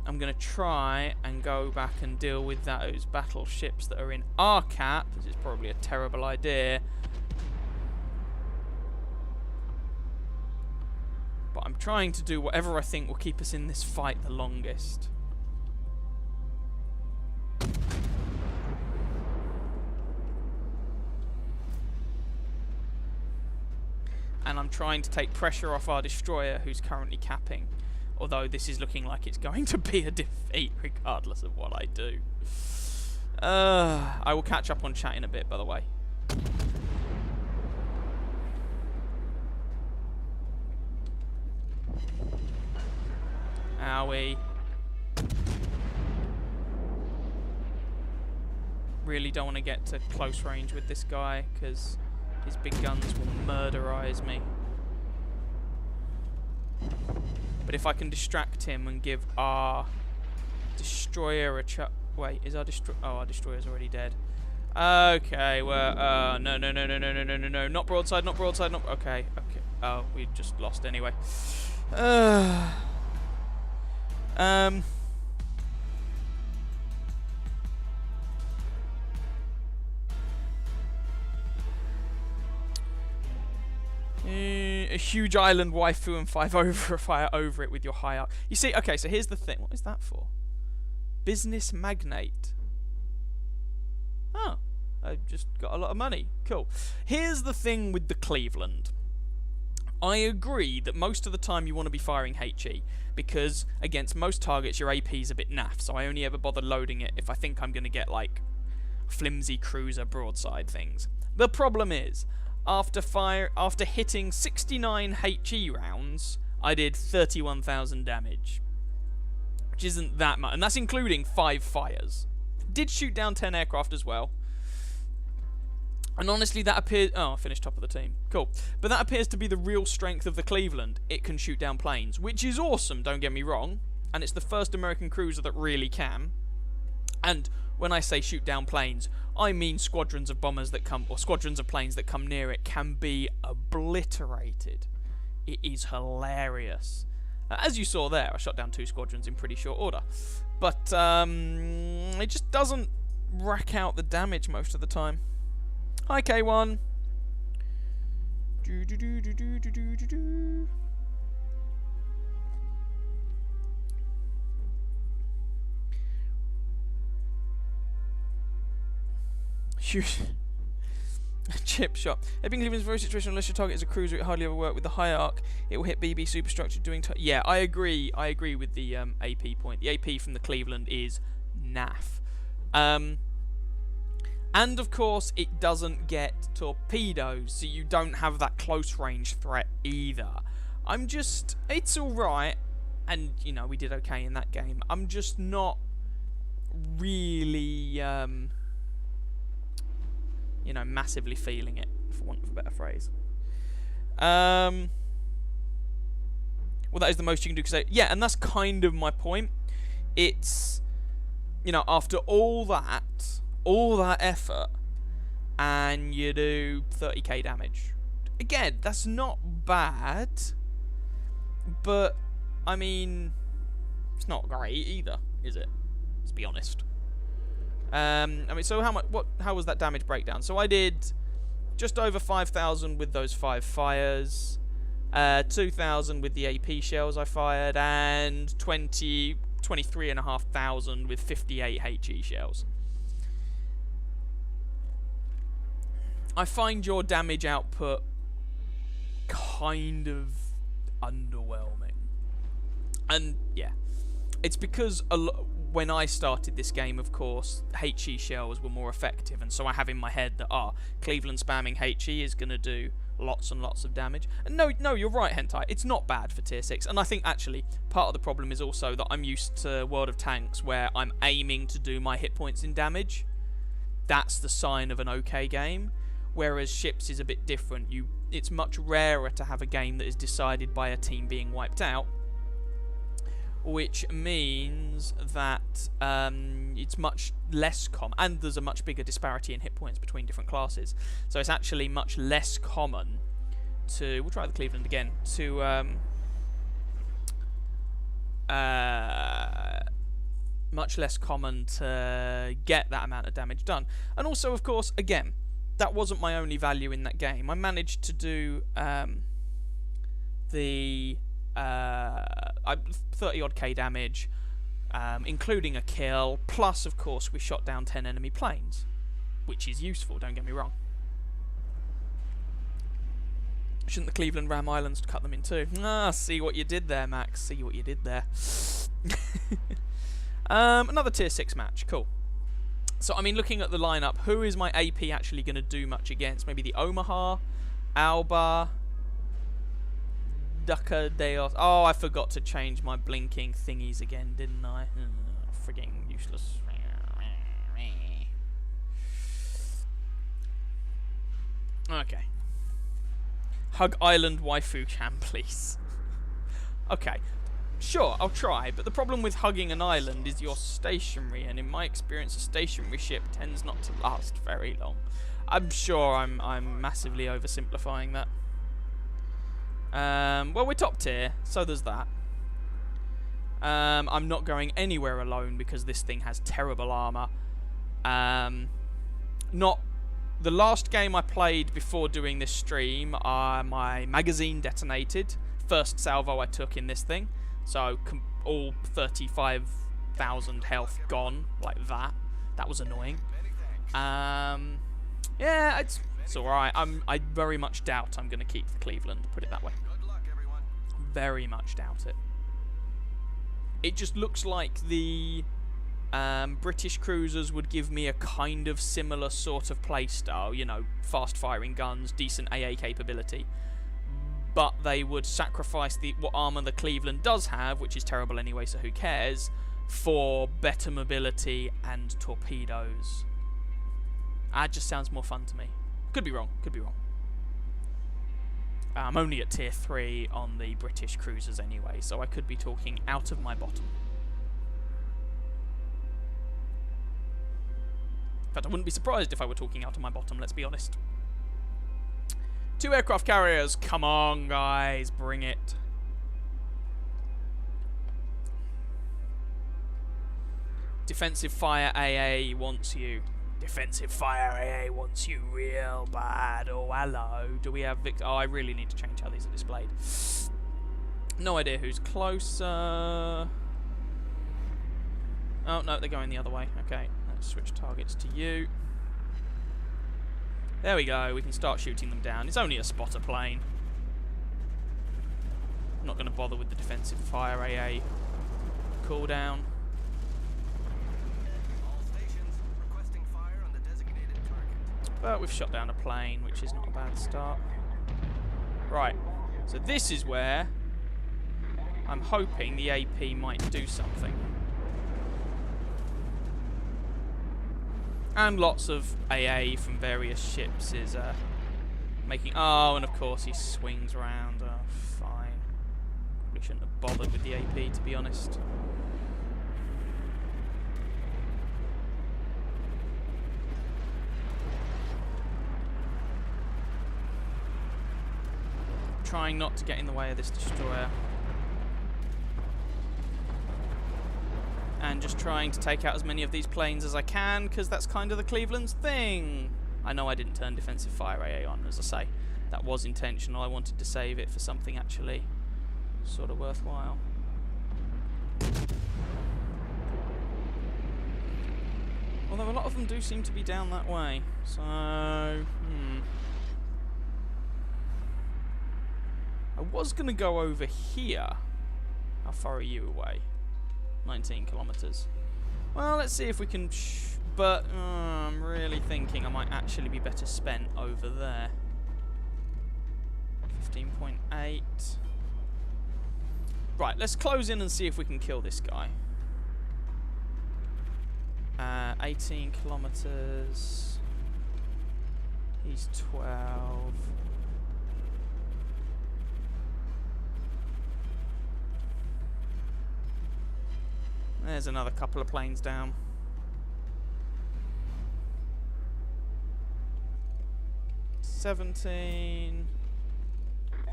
I'm going to try and go back and deal with those battleships that are in our cap. This is probably a terrible idea. But I'm trying to do whatever I think will keep us in this fight the longest. And I'm trying to take pressure off our destroyer who's currently capping. Although this is looking like it's going to be a defeat regardless of what I do. I will catch up on chat in a bit, by the way. Owie. Really don't want to get to close range with this guy because his big guns will murderize me. But if I can distract him and give our destroyer a wait, is our our destroyer's already dead. Okay, well, no, not broadside, okay. Oh, we just lost anyway. A huge island waifu and fire over it with your high arc. You see, okay, so here's the thing. What is that for? Business magnate. Oh, I just got a lot of money. Cool. Here's the thing with the Cleveland. I agree that most of the time you want to be firing HE, because against most targets your AP is a bit naff, so I only ever bother loading it if I think I'm going to get like flimsy cruiser broadside things. The problem is, after hitting 69 HE rounds, I did 31,000 damage, which isn't that much, and that's including 5 fires. Did shoot down 10 aircraft as well. And honestly, that appears... Oh, I finished top of the team. Cool. But that appears to be the real strength of the Cleveland. It can shoot down planes, which is awesome, don't get me wrong. And it's the first American cruiser that really can. And when I say shoot down planes, I mean squadrons of bombers that come... Or squadrons of planes that come near it can be obliterated. It is hilarious. As you saw there, I shot down 2 squadrons in pretty short order. But it just doesn't rack out the damage most of the time. Hi, K1. Chip shot. Epping Cleveland's very situational. Unless your target is a cruiser, it hardly ever work. With the high arc, it will hit BB superstructure doing... Yeah, I agree. I agree with the AP point. The AP from the Cleveland is naff. And of course, it doesn't get torpedoes, so you don't have that close range threat either. It's alright, and you know, we did okay in that game. I'm just not really, massively feeling it, for want of a better phrase. Well, that is the most you can do, because yeah, and that's kind of my point. It's, after all that effort, and you do 30k damage. Again, that's not bad, but I mean, it's not great either, is it? Let's be honest. So how was that damage breakdown? So I did just over 5,000 with those 5 fires, 2,000 with the AP shells I fired, and 23,500 with 58 HE shells. I find your damage output kind of underwhelming. And yeah, it's because when I started this game, of course, HE shells were more effective, and so I have in my head that Cleveland spamming HE is going to do lots and lots of damage. And no, you're right, Hentai. It's not bad for tier 6, and I think actually part of the problem is also that I'm used to World of Tanks, where I'm aiming to do my hit points in damage. That's the sign of an okay game. Whereas Ships is a bit different. It's much rarer to have a game that is decided by a team being wiped out, which means that it's much less common, and there's a much bigger disparity in hit points between different classes. So it's actually much less common to... We'll try the Cleveland again. Much less common to get that amount of damage done. And also, of course, again, that wasn't my only value in that game. I managed to do 30 odd K damage, including a kill, plus of course we shot down 10 enemy planes, which is useful, don't get me wrong. Shouldn't the Cleveland ram islands cut them in two? See what you did there, Max, see what you did there. Another tier 6 match, cool. So, I mean, looking at the lineup, who is my AP actually going to do much against? Maybe the Omaha, Alba, Ducker Deos. Oh, I forgot to change my blinking thingies again, didn't I? Frigging useless. Okay. Hug Island Waifu Chan, please. Okay. Sure, I'll try, but the problem with hugging an island is you're stationary, and in my experience a stationary ship tends not to last very long. I'm sure I'm massively oversimplifying that. Well, we're top tier, so there's that. I'm not going anywhere alone because this thing has terrible armor. Not the last game I played before doing this stream, my magazine detonated. First salvo I took in this thing. So all 35 1,000 health gone like that. That was annoying. Yeah, it's alright. I very much doubt I'm going to keep the Cleveland, put it that way. Good luck, everyone. Very much doubt it. It just looks like the British cruisers would give me a kind of similar sort of playstyle, you know, fast-firing guns, decent AA capability. But they would sacrifice what armour the Cleveland does have, which is terrible anyway, so who cares, for better mobility and torpedoes. That just sounds more fun to me. Could be wrong, could be wrong. I'm only at tier 3 on the British cruisers anyway, so I could be talking out of my bottom. In fact, I wouldn't be surprised if I were talking out of my bottom, let's be honest. 2 aircraft carriers, come on guys, bring it. Defensive fire AA wants you. Defensive fire AA wants you real bad. Oh, hello. Do we have Oh, I really need to change how these are displayed. No idea who's closer. Oh, no, they're going the other way. Okay, let's switch targets to you. There we go. We can start shooting them down. It's only a spotter plane. I'm not going to bother with the defensive fire AA cooldown. But we've shot down a plane, which is not a bad start. Right, so this is where I'm hoping the AP might do something. And lots of AA from various ships is making... Oh, and of course he swings around. Oh, fine. Probably shouldn't have bothered with the AP, to be honest. Trying not to get in the way of this destroyer. And just trying to take out as many of these planes as I can, because that's kind of the Cleveland's thing. I know I didn't turn defensive fire AA on, as I say. That was intentional. I wanted to save it for something actually sort of worthwhile. Although a lot of them do seem to be down that way. So, I was going to go over here. How far are you away? 19 kilometers. Well, let's see if we can... but I'm really thinking I might actually be better spent over there. 15.8. Right, let's close in and see if we can kill this guy. 18 kilometers. He's 12. There's another couple of planes down. 17.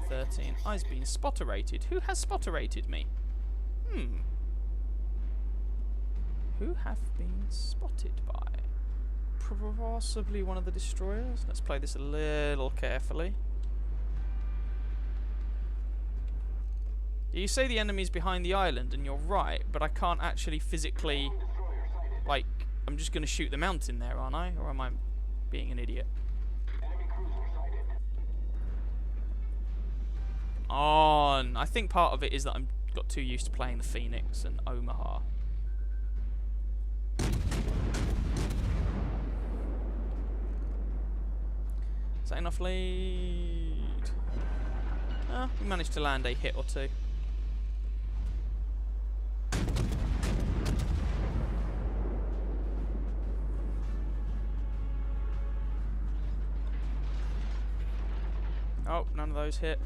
13. I've been spotter-rated. Who has spotter-rated me? Who have been spotted by? Possibly one of the destroyers. Let's play this a little carefully. You say the enemy's behind the island, and you're right, but I can't actually physically... Like, I'm just going to shoot the mountain there, aren't I? Or am I being an idiot? On. I think part of it is that I'm got too used to playing the Phoenix and Omaha. Is that enough lead? We managed to land a hit or two. Oh, none of those hit.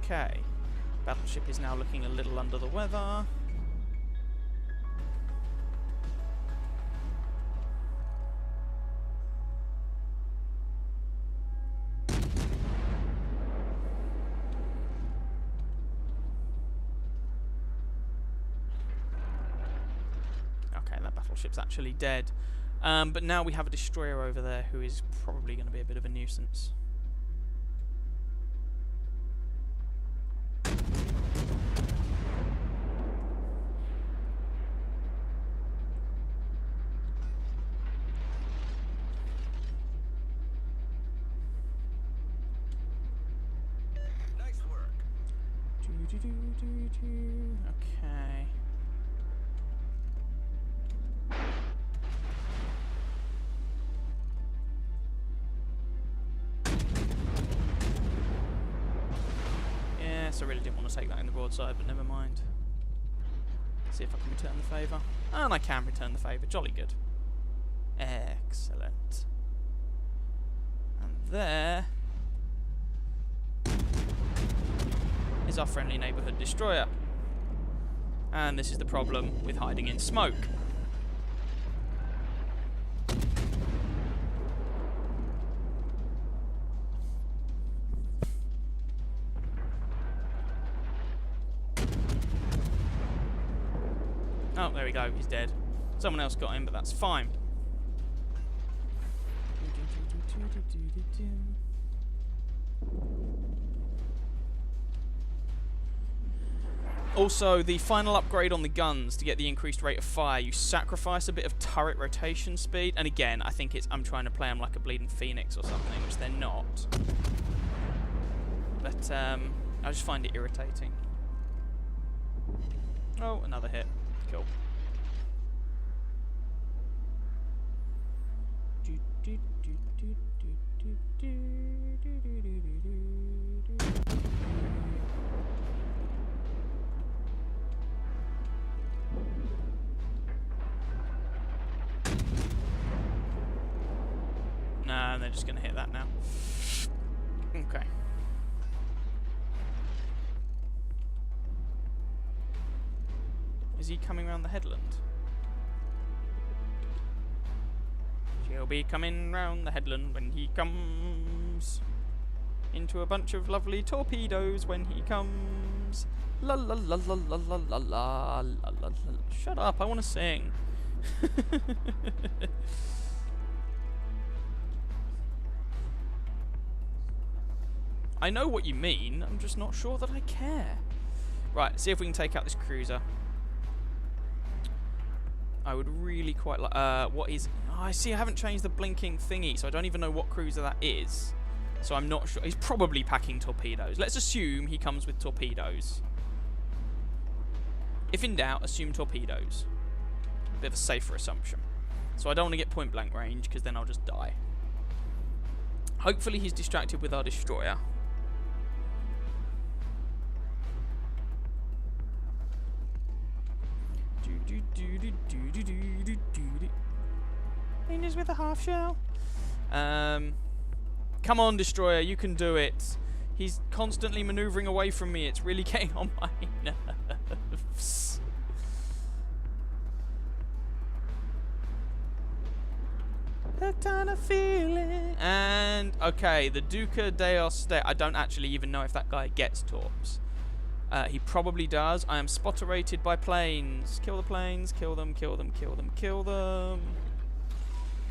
Okay. Battleship is now looking a little under the weather. Okay, that battleship's actually dead. But now we have a destroyer over there who is probably going to be a bit of a nuisance. Nice work. Okay. Yes, I really didn't want to take that in the broadside, but never mind. See if I can return the favour. And I can return the favour. Jolly good. Excellent. And there is our friendly neighbourhood destroyer. And this is the problem with hiding in smoke. Oh, there we go, he's dead. Someone else got him, but that's fine. Also, the final upgrade on the guns to get the increased rate of fire, you sacrifice a bit of turret rotation speed. And again, I think I'm trying to play them like a bleeding phoenix or something, which they're not. But I just find it irritating. Oh, another hit. Cool. Nah, they're just going to hit that now. Okay. Is he coming around the headland? She'll be coming round the headland when he comes. Into a bunch of lovely torpedoes when he comes. La la la la la la la la la la. Shut up, I want to sing. I know what you mean, I'm just not sure that I care. Right, see if we can take out this cruiser. I would really quite like... what is... Oh, I see I haven't changed the blinking thingy, so I don't even know what cruiser that is. So I'm not sure. He's probably packing torpedoes. Let's assume he comes with torpedoes. If in doubt, assume torpedoes. Bit of a safer assumption. So I don't want to get point blank range, because then I'll just die. Hopefully he's distracted with our destroyer. Rangers with a half shell. Come on, destroyer, you can do it. He's constantly manoeuvring away from me. It's really getting on my nerves. That kind of feeling. And okay, the Duca Deos. I don't actually even know if that guy gets torps. He probably does. I am spotter-rated by planes. Kill the planes. Kill them. Kill them. Kill them. Kill them.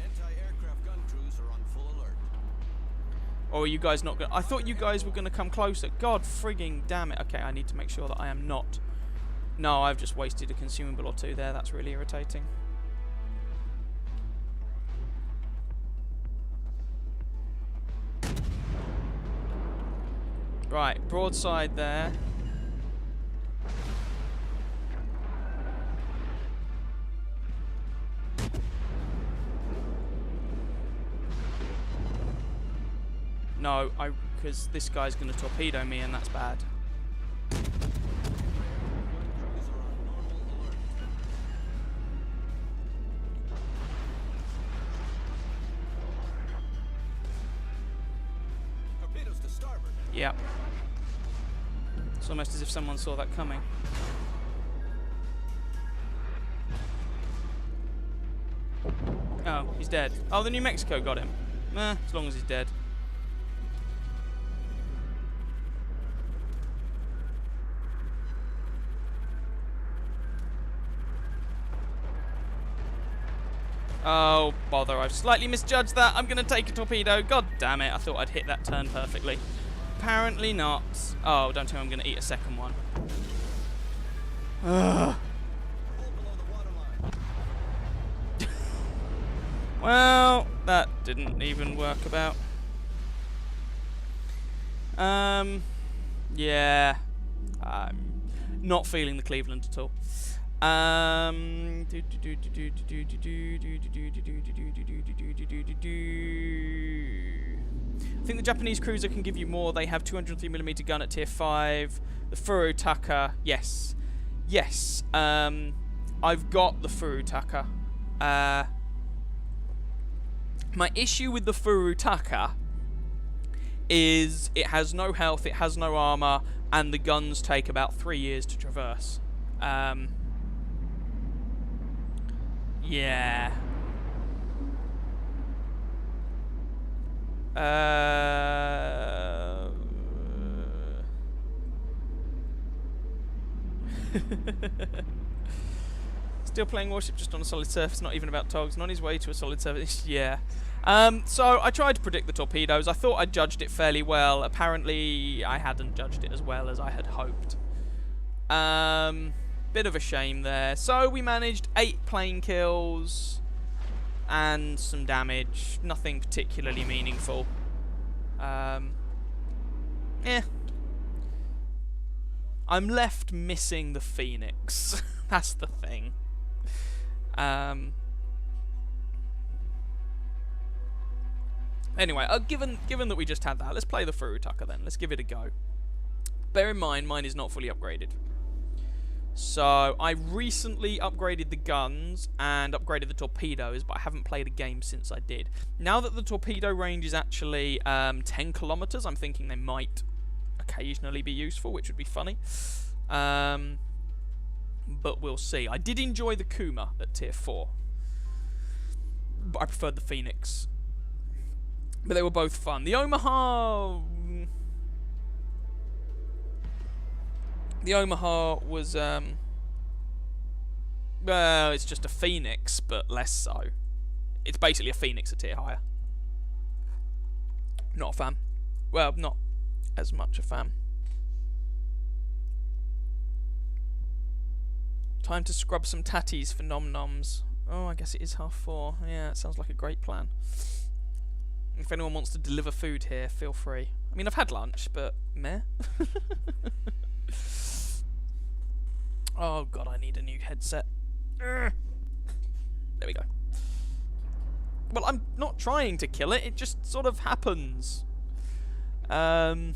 Anti-aircraft gun crews are on full alert. Or are you guys not going? I thought you guys were going to come closer. God frigging damn it. Okay, I need to make sure that I am not. No, I've just wasted a consumable or two there. That's really irritating. Right, broadside there. No, because this guy's going to torpedo me and that's bad. Gun crews are on normal alert. Torpedoes to starboard. Yep. It's almost as if someone saw that coming. Oh, he's dead. Oh, the New Mexico got him. As long as he's dead. Oh, bother. I've slightly misjudged that. I'm going to take a torpedo. God damn it. I thought I'd hit that turn perfectly. Apparently not. Oh, don't tell me I'm going to eat a second one. Ugh. Pull below the waterline. Well, that didn't even work about. Yeah. I'm not feeling the Cleveland at all. I think the Japanese cruiser can give you more. They have 203mm gun at tier 5. The Furutaka, yes. Yes. I've got the Furutaka. My issue with the Furutaka is it has no health, it has no armor, and the guns take about 3 years to traverse. Yeah. Still playing Warship, just on a solid surface, not even about togs, not on his way to a solid surface. Yeah. So I tried to predict the torpedoes. I thought I'd judged it fairly well. Apparently I hadn't judged it as well as I had hoped. Bit of a shame there. So we managed 8 plane kills and some damage. Nothing particularly meaningful. Yeah. I'm left missing the Phoenix. That's the thing. Anyway, given that we just had that, let's play the Furutaka then. Let's give it a go. Bear in mind, mine is not fully upgraded. So, I recently upgraded the guns and upgraded the torpedoes, but I haven't played a game since I did. Now that the torpedo range is actually 10 kilometers, I'm thinking they might occasionally be useful, which would be funny. But we'll see. I did enjoy the Kuma at tier 4, but I preferred the Phoenix. But they were both fun. The Omaha... The Omaha was, well, it's just a Phoenix, but less so. It's basically a Phoenix a tier higher. Not a fan. Well, not as much a fan. Time to scrub some tatties for nom-noms. Oh, I guess it is 4:30. Yeah, it sounds like a great plan. If anyone wants to deliver food here, feel free. I mean, I've had lunch, but meh. Oh god, I need a new headset. There we go. Well, I'm not trying to kill it, it just sort of happens. As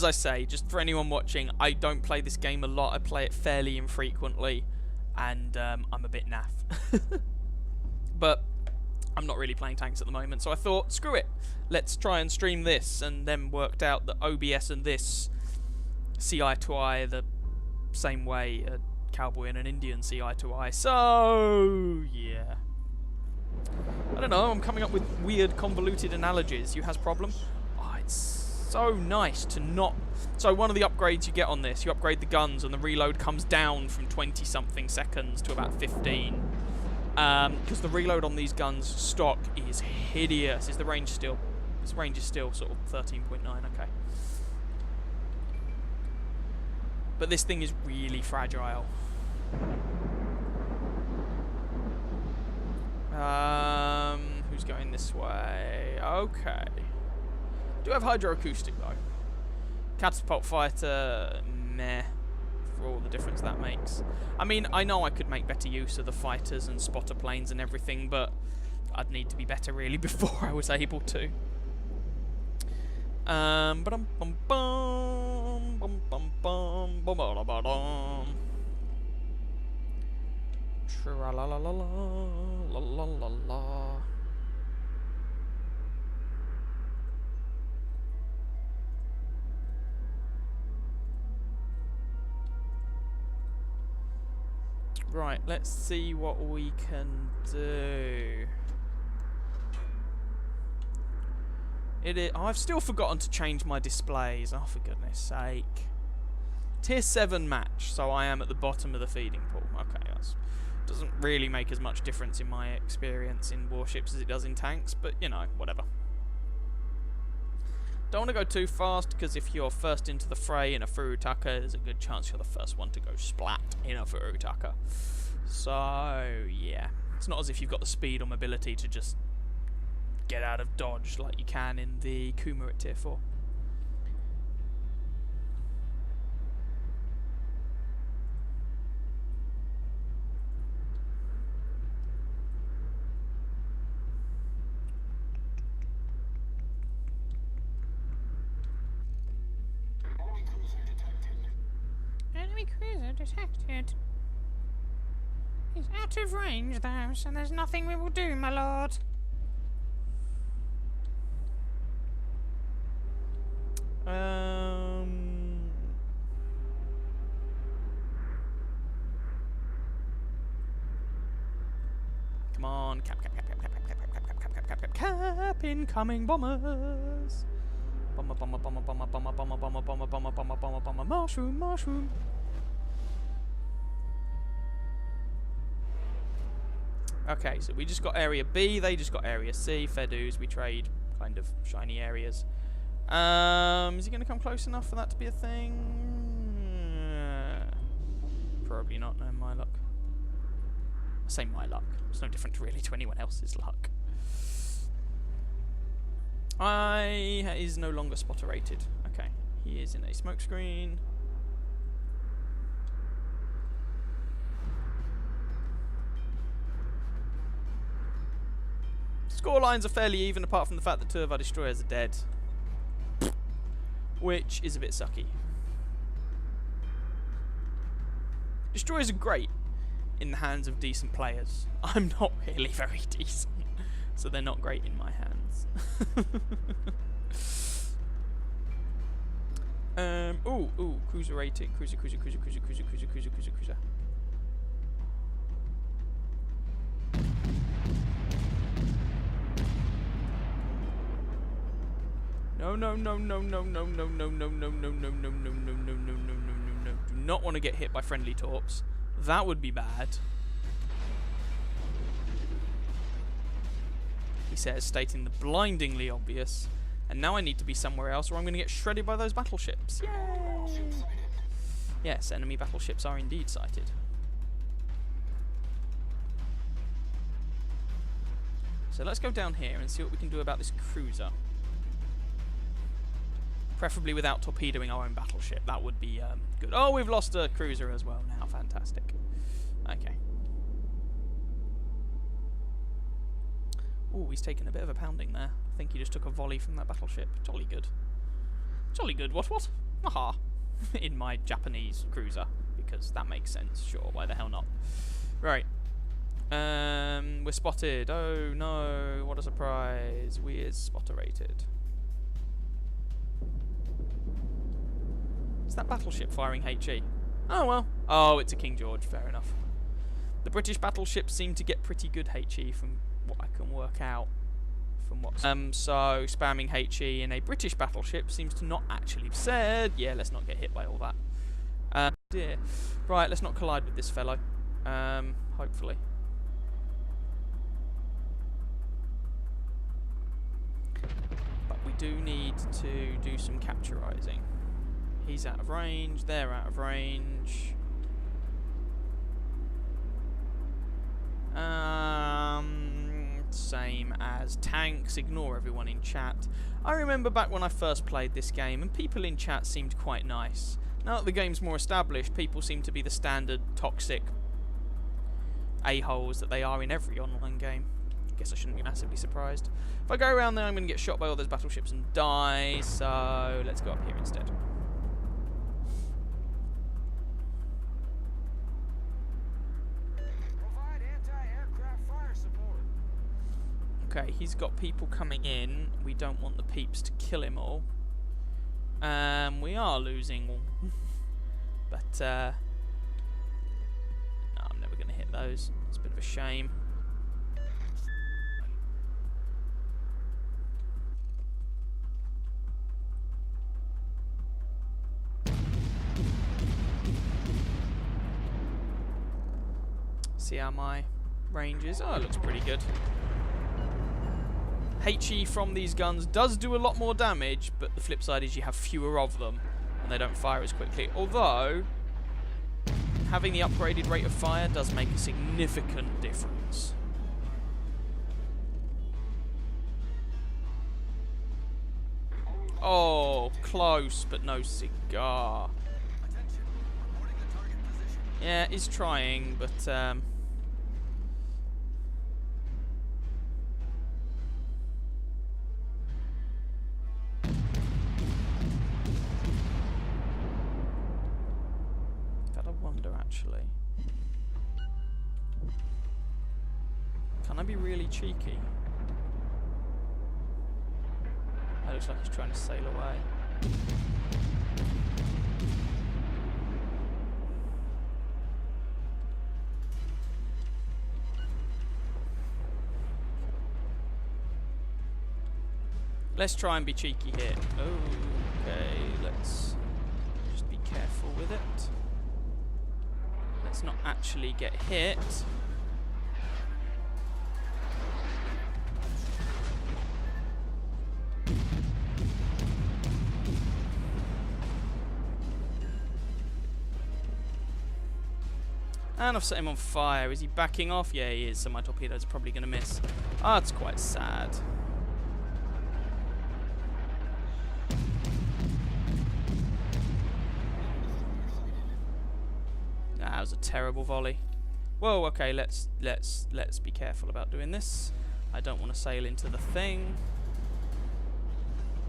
I say, just for anyone watching, I don't play this game a lot, I play it fairly infrequently, and I'm a bit naff. But I'm not really playing tanks at the moment, so I thought, screw it, let's try and stream this, and then worked out that OBS and this see eye to eye the same way a cowboy and an Indian see eye to eye, so yeah. I don't know, I'm coming up with weird convoluted analogies. You has problem? Oh, it's so nice to not... So one of the upgrades you get on this, you upgrade the guns and the reload comes down from 20 something seconds to about 15. Because the reload on these guns stock is hideous. Is the range still? This range is still sort of 13.9. Okay. But this thing is really fragile. Who's going this way? Okay. Do have hydroacoustic though. Catapult fighter, meh. For all the difference that makes. I mean, I know I could make better use of the fighters and spotter planes and everything, but I'd need to be better really before I was able to. Tra-la-la-la-la-la-la-la-la. Right, let's see what we can do. It is, I've still forgotten to change my displays. Oh, for goodness sake. Tier 7 match, so I am at the bottom of the feeding pool. Okay, that doesn't really make as much difference in my experience in warships as it does in tanks, but, you know, whatever. Don't want to go too fast, because if you're first into the fray in a Furutaka, there's a good chance you're the first one to go splat in a Furutaka. So, yeah. It's not as if you've got the speed or mobility to just get out of dodge like you can in the Kuma at tier 4. Enemy cruiser detected. He's out of range, though, so there's nothing we will do, my lord. Come on, cap, incoming bombers. Bomber, mushroom. Okay, so we just got area B, they just got area C. Fair dues, we trade kind of shiny areas. Is he going to come close enough for that to be a thing? Probably not, no, my luck. I say my luck. It's no different really to anyone else's luck. He's no longer spotter rated. Okay, he is in a smoke screen. Score lines are fairly even, apart from the fact that 2 of our destroyers are dead, which is a bit sucky. Destroyers are great in the hands of decent players. I'm not really very decent, so they're not great in my hands. Cruiser rating. Cruiser. No. Do not want to get hit by friendly torps. That would be bad. He says, stating the blindingly obvious. And now I need to be somewhere else or I'm going to get shredded by those battleships. Yay! Yes, enemy battleships are indeed sighted. So let's go down here and see what we can do about this cruiser. Preferably without torpedoing our own battleship. That would be good. Oh, we've lost a cruiser as well now. Fantastic. Okay. Oh, he's taken a bit of a pounding there. I think he just took a volley from that battleship. Jolly good. Jolly good. What? Aha. In my Japanese cruiser. Because that makes sense. Sure, why the hell not? Right. We're spotted. Oh no, what a surprise. We is spotter rated. Is that battleship firing HE? Oh well. Oh, it's a King George, fair enough. The British battleships seem to get pretty good HE from what I can work out. From what so spamming HE in a British battleship seems to not actually have said, yeah, let's not get hit by all that. Dear. Right, let's not collide with this fellow. Hopefully. But we do need to do some capturizing. He's out of range, they're out of range. Same as tanks, ignore everyone in chat. I remember back when I first played this game and people in chat seemed quite nice. Now that the game's more established, people seem to be the standard toxic a-holes that they are in every online game. I guess I shouldn't be massively surprised. If I go around there, I'm going to get shot by all those battleships and die, so let's go up here instead. Provide anti-aircraft fire support. Okay, he's got people coming in. We don't want the peeps to kill him all. We are losing, but no, I'm never going to hit those. It's a bit of a shame. See how my range is. Oh, it looks pretty good. HE from these guns does do a lot more damage, but the flip side is you have fewer of them, and they don't fire as quickly. Although, having the upgraded rate of fire does make a significant difference. Oh, close, but no cigar. Yeah, he's trying, but gotta wonder actually. Can I be really cheeky? That looks like he's trying to sail away. Let's try and be cheeky here. Okay, let's just be careful with it. Let's not actually get hit. And I've set him on fire. Is he backing off? Yeah, he is, so my torpedoes are probably going to miss. Ah, it's quite sad. That was a terrible volley. Whoa, okay, let's be careful about doing this. I don't want to sail into the thing.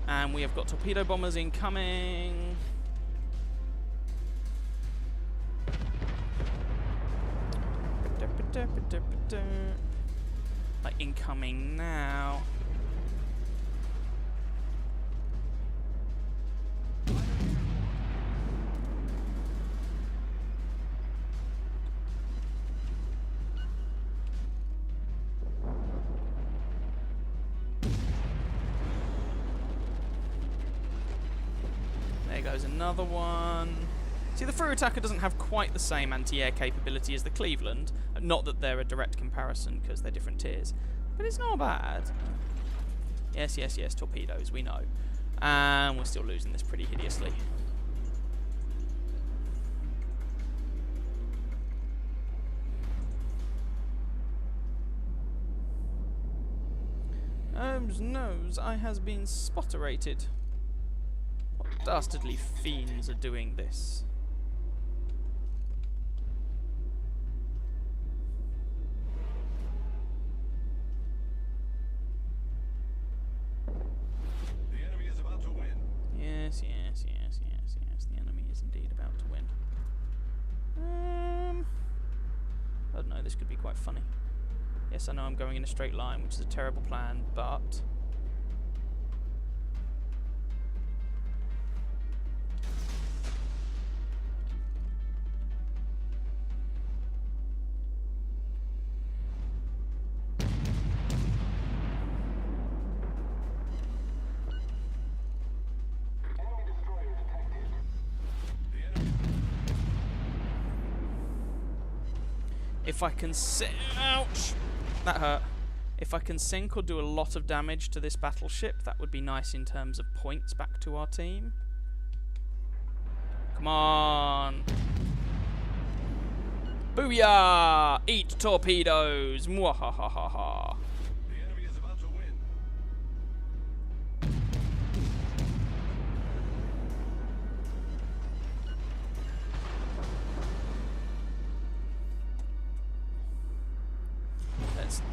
And we have got torpedo bombers incoming. Like incoming now. There goes another one. See, the Through Attacker doesn't have quite the same anti-air capability as the Cleveland. Not that they're a direct comparison, because they're different tiers. But it's not bad. Yes, yes, yes, torpedoes, we know. And we're still losing this pretty hideously. Holmes knows I has been spotterated. What dastardly fiends are doing this? Yes, yes, yes, yes, yes. The enemy is indeed about to win. I don't know, this could be quite funny. Yes, I know I'm going in a straight line, which is a terrible plan, but... if I can ouch! That hurt. If I can sink or do a lot of damage to this battleship, that would be nice in terms of points back to our team. Come on! Booyah! Eat torpedoes! Mwahahaha! The enemy is about to win.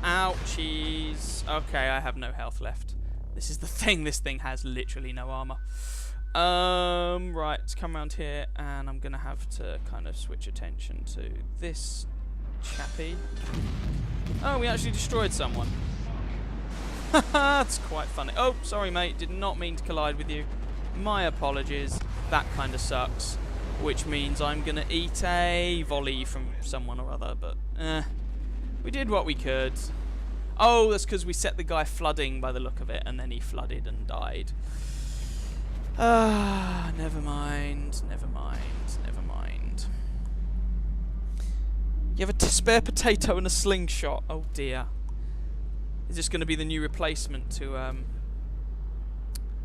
Ouchies. Okay, I have no health left. This is the thing. This thing has literally no armor. Right, let's come around here, and I'm gonna have to kind of switch attention to this chappy. Oh, we actually destroyed someone. That's quite funny. Oh, sorry, mate. Did not mean to collide with you. My apologies. That kind of sucks. Which means I'm gonna eat a volley from someone or other, but we did what we could. Oh, that's because we set the guy flooding by the look of it, and then he flooded and died. Ah, never mind, never mind, never mind. You have a spare potato and a slingshot. Oh dear. Is this going to be the new replacement to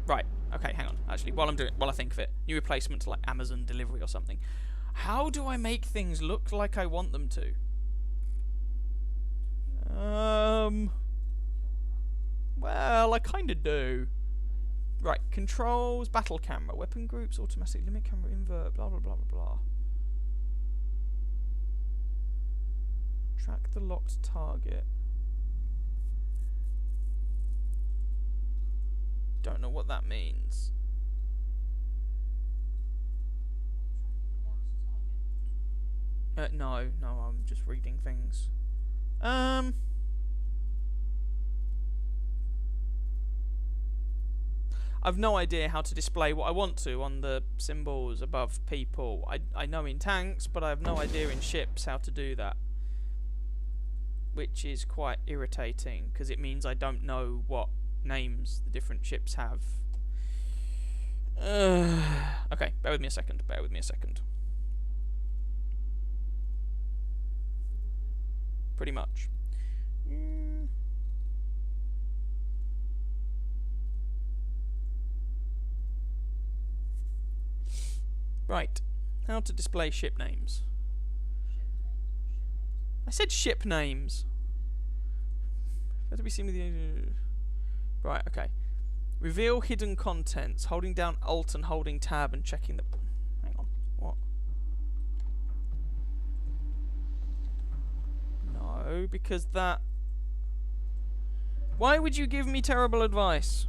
Right. Okay, hang on. Actually, while I think of it, new replacement to like Amazon delivery or something. How do I make things look like I want them to? Well, I kind of do. Right, controls, battle camera, weapon groups, automatic limit camera, invert, blah blah blah blah blah. Track the locked target. Don't know what that means. No, I'm just reading things. I've no idea how to display what I want to on the symbols above people. I know in tanks, but I have no idea in ships how to do that. Which is quite irritating, because it means I don't know what names the different ships have. Okay, bear with me a second. Pretty much. Right. How to display ship names. I said ship names. Where do we see me the... Right, okay. Reveal hidden contents. Holding down Alt and holding Tab and checking the... Hang on. What? No, because that... Why would you give me terrible advice?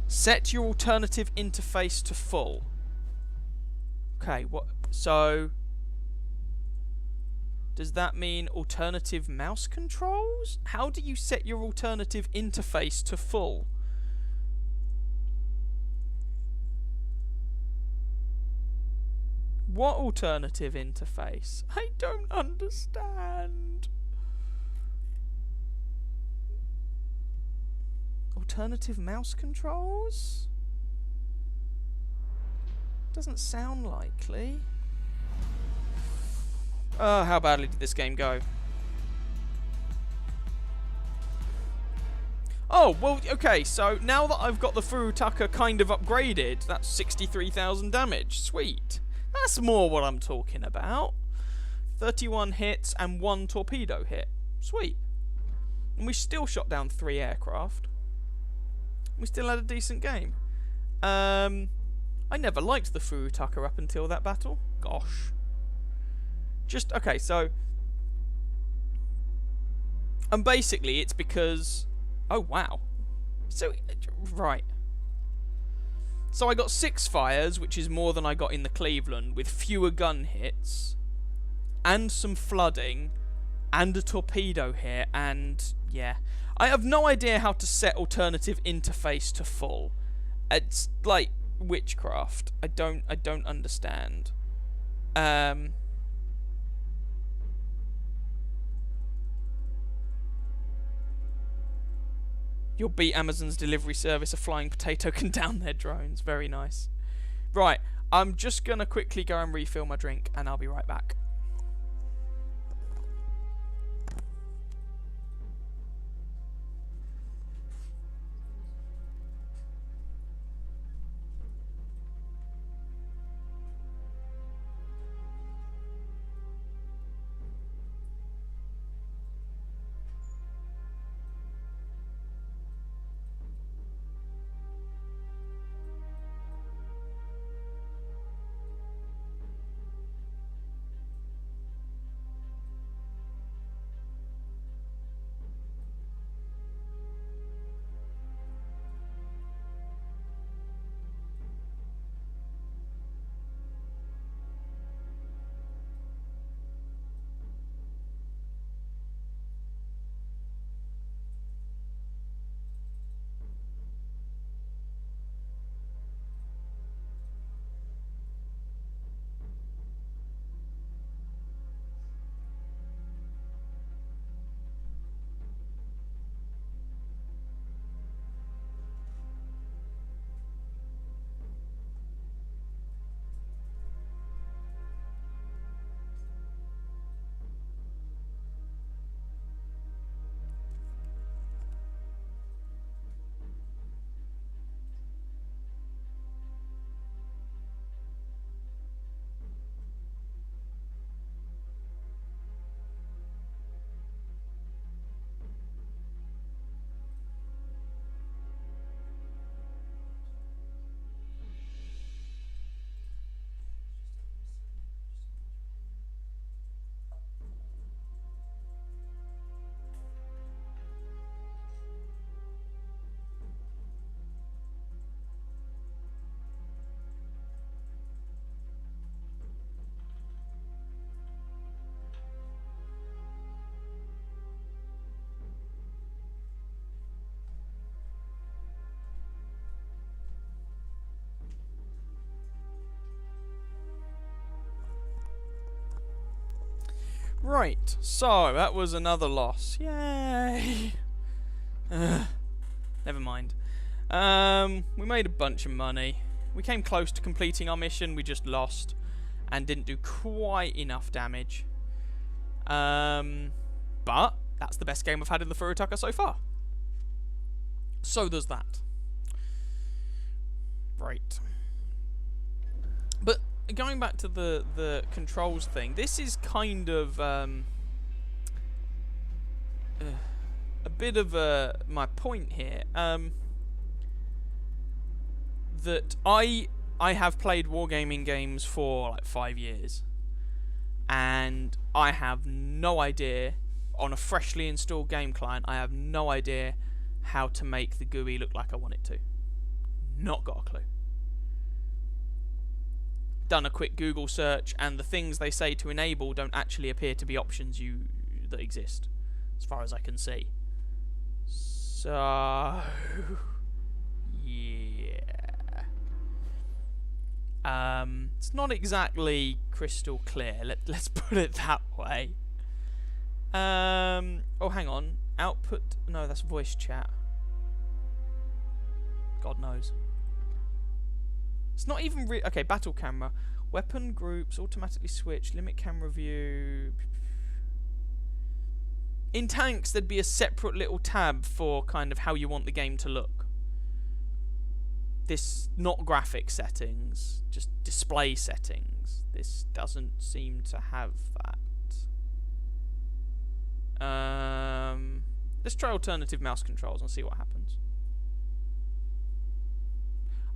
Set your alternative interface to full. Okay, what? So, does that mean alternative mouse controls? How do you set your alternative interface to full? What alternative interface? I don't understand. Alternative mouse controls? Doesn't sound likely. Oh, how badly did this game go? Oh, well, okay, so now that I've got the Furutaka kind of upgraded, that's 63,000 damage. Sweet. That's more what I'm talking about. 31 hits and 1 torpedo hit. Sweet. And we still shot down 3 aircraft. We still had a decent game. I never liked the Furutaka up until that battle. Gosh. Just, okay, so... And basically, it's because... Oh, wow. So, right. So I got 6 fires, which is more than I got in the Cleveland, with fewer gun hits, and some flooding, and a torpedo hit, and yeah. I have no idea how to set alternative interface to full. It's like witchcraft. I don't understand. You'll beat Amazon's delivery service. A flying potato can down their drones. Very nice. Right, I'm just gonna quickly go and refill my drink, and I'll be right back. Right, so that was another loss. Yay! Never mind. We made a bunch of money. We came close to completing our mission. We just lost and didn't do quite enough damage. But that's the best game I've had in the Furutaka so far. So there's that. Right. But going back to the controls thing, this is kind of a bit of my point here. That I have played wargaming games for like 5 years, and I have no idea, on a freshly installed game client, I have no idea how to make the GUI look like I want it to. Not got a clue. Done a quick Google search, and the things they say to enable don't actually appear to be options that exist, as far as I can see. So yeah. It's not exactly crystal clear. Let's put it that way. Oh, hang on. Output. No, that's voice chat. God knows. It's not even okay. Battle camera, weapon groups, automatically switch, limit camera view. In tanks, there'd be a separate little tab for kind of how you want the game to look. This, not graphic settings, just display settings. This doesn't seem to have that. Let's try alternative mouse controls and see what happens.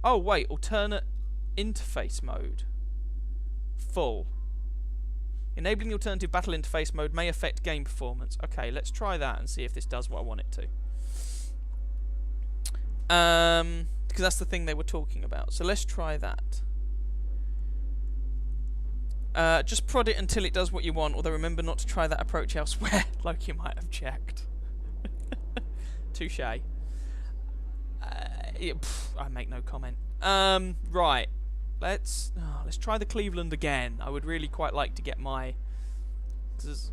Oh wait, alternate interface mode. Full. Enabling the alternative battle interface mode may affect game performance. Okay, let's try that and see if this does what I want it to. Because that's the thing they were talking about. So let's try that. Just prod it until it does what you want, although remember not to try that approach elsewhere, like you might have checked. Touche. I make no comment. Right. Let's try the Cleveland again. I would really quite like to get my... There's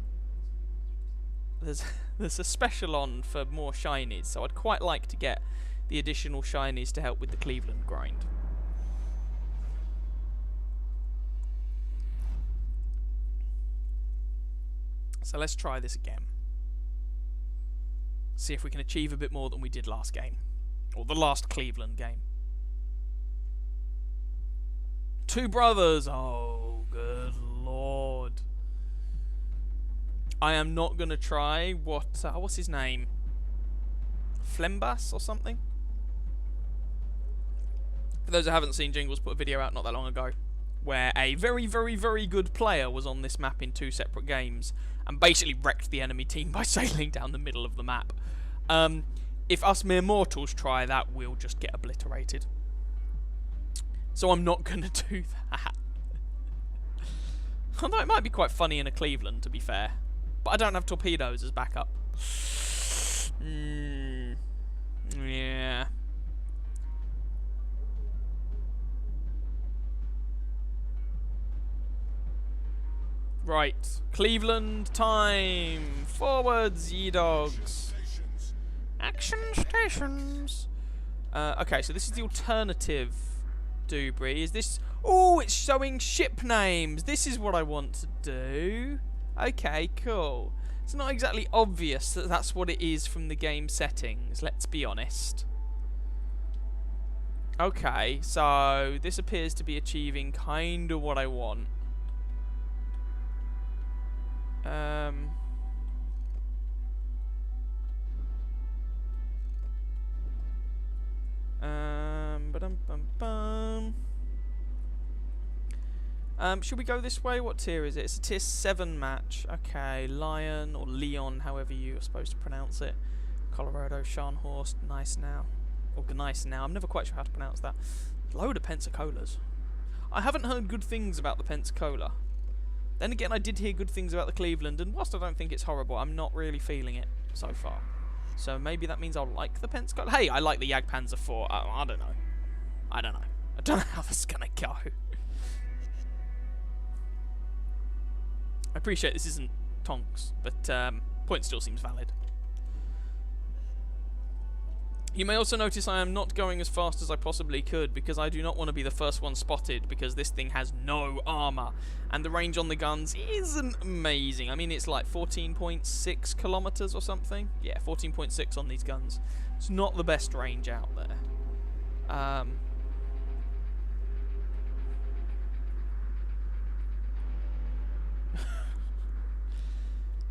a special on for more shinies, so I'd quite like to get the additional shinies to help with the Cleveland grind. So let's try this again. See if we can achieve a bit more than we did last game. Or the last Cleveland game. Two brothers! Oh, good lord. I am not going to try what's his name? Flembas or something? For those who haven't seen, Jingles put a video out not that long ago where a very, very, very good player was on this map in 2 separate games and basically wrecked the enemy team by sailing down the middle of the map. If us mere mortals try that, we'll just get obliterated. So I'm not going to do that. Although it might be quite funny in a Cleveland, to be fair. But I don't have torpedoes as backup. Yeah. Right. Cleveland time. Forwards, ye dogs. Action stations. Okay, so this is the alternative Dubry. Is this... Oh, it's showing ship names. This is what I want to do. Okay, cool. It's not exactly obvious that that's what it is from the game settings, let's be honest. Okay, so this appears to be achieving kind of what I want. Should we go this way? What tier is it? It's a tier 7 match. Okay, Lion or Leon, however you are supposed to pronounce it. Colorado, Scharnhorst, Nice now. Or Gneiss now. I'm never quite sure how to pronounce that. Load of Pensacola's. I haven't heard good things about the Pensacola. Then again, I did hear good things about the Cleveland, and whilst I don't think it's horrible, I'm not really feeling it so far. So maybe that means I'll like the Pensacola. Hey, I like the Jagdpanzer 4. I don't know. I don't know how this is going to go. I appreciate this isn't tonks, but point still seems valid. You may also notice I am not going as fast as I possibly could because I do not want to be the first one spotted because this thing has no armour and the range on the guns isn't amazing. I mean, it's like 14.6 kilometers or something. Yeah, 14.6 on these guns. It's not the best range out there.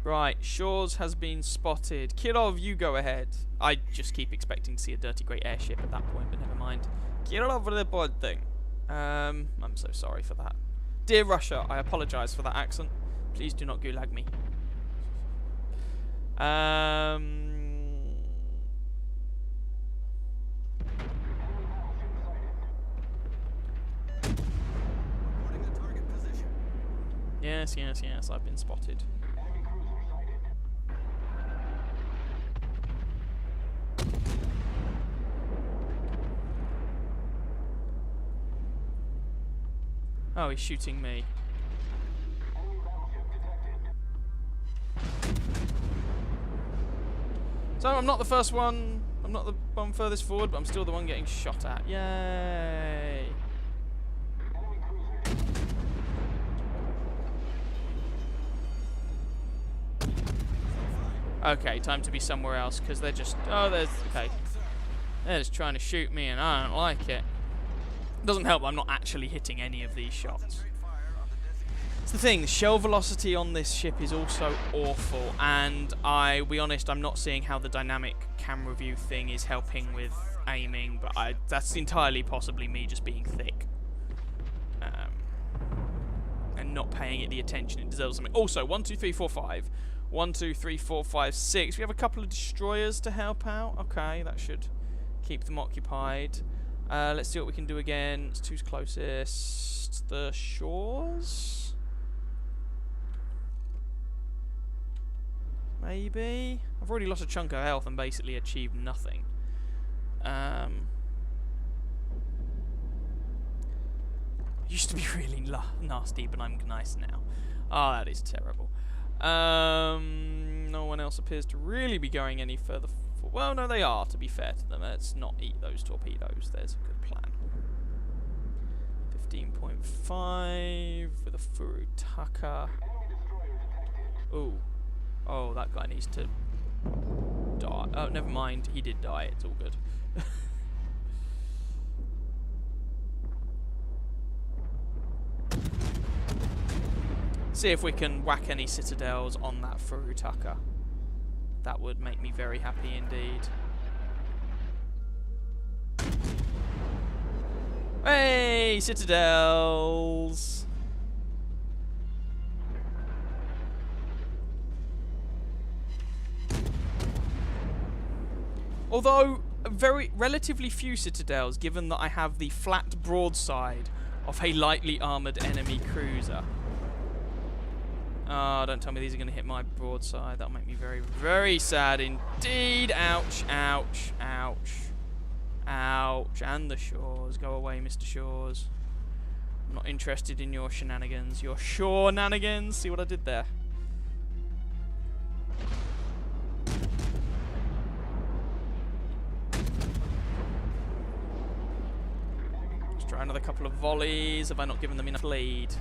Right, Shores has been spotted. Kirov, you go ahead. I just keep expecting to see a dirty grey airship at that point, but never mind. Kirov reporting. I'm so sorry for that. Dear Russia, I apologise for that accent. Please do not gulag me. Reporting a target position. Yes, yes, yes, I've been spotted. Oh, he's shooting me. So I'm not the first one. I'm not the one furthest forward, but I'm still the one getting shot at. Yay! Okay, time to be somewhere else because they're just. Oh, there's. Okay. They're just trying to shoot me, and I don't like it. Doesn't help, I'm not actually hitting any of these shots. It's the thing, the shell velocity on this ship is also awful, and I'll be honest, I'm not seeing how the dynamic camera view thing is helping with aiming, but that's entirely possibly me just being thick. And not paying it the attention it deserves something. Also, 1, 2, 3, 4, 5. 1, 2, 3, 4, 5, 6. We have a couple of destroyers to help out. Okay, that should keep them occupied. Let's see what we can do again. It's who's closest. The Shores? Maybe? I've already lost a chunk of health and basically achieved nothing. Used to be really nasty, but I'm nice now. Oh, that is terrible. No one else appears to really be going any further. Well, no, they are, to be fair to them. Let's not eat those torpedoes. There's a good plan. 15.5 with a Furutaka. Ooh. Oh, that guy needs to die. Oh, never mind. He did die. It's all good. See if we can whack any citadels on that Furutaka. That would make me very happy indeed. Hey, citadels! Although, relatively few citadels, given that I have the flat broadside of a lightly armoured enemy cruiser. Oh, don't tell me these are going to hit my broadside. That'll make me very, very sad indeed. Ouch, ouch, ouch. Ouch. And the Shores. Go away, Mr. Shores. I'm not interested in your shenanigans. Your shore-nanigans. See what I did there? Let's try another couple of volleys. Have I not given them enough lead?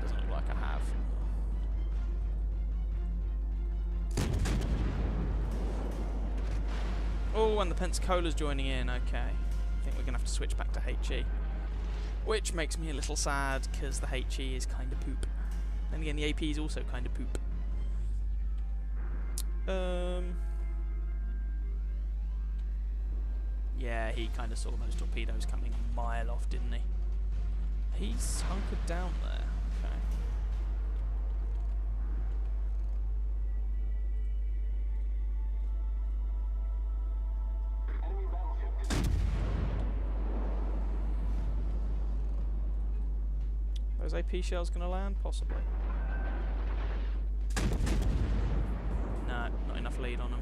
Doesn't look like I have. Oh, and the Pensacola's joining in. Okay. I think we're going to have to switch back to HE. Which makes me a little sad, because the HE is kind of poop. Then again, the AP is also kind of poop. Yeah, he kind of saw those torpedoes coming a mile off, didn't he? He's hunkered down there. Okay. Those AP shells going to land? Possibly. No, not enough lead on them.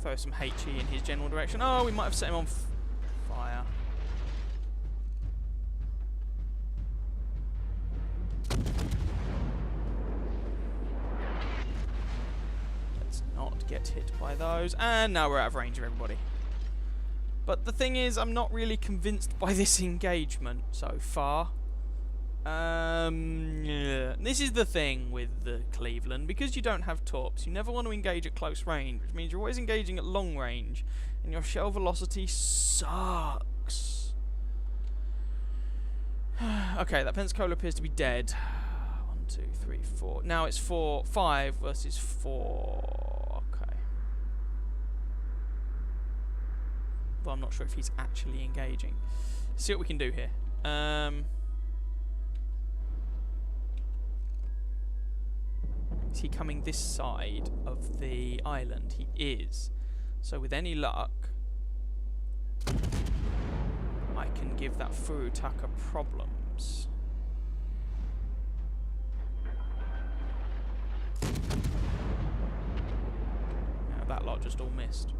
Throw some HE in his general direction. Oh, we might have set him on get hit by those. And now we're out of range of everybody. But the thing is, I'm not really convinced by this engagement so far. Yeah. This is the thing with the Cleveland. Because you don't have torps, you never want to engage at close range, which means you're always engaging at long range, and your shell velocity sucks. Okay, that Pensacola appears to be dead. 1, 2, 3, 4. Now it's 5 versus 4. Okay. Well, I'm not sure if he's actually engaging. See what we can do here. Is he coming this side of the island? He is. So with any luck, I can give that Furutaka problems. Yeah, that lot just all missed.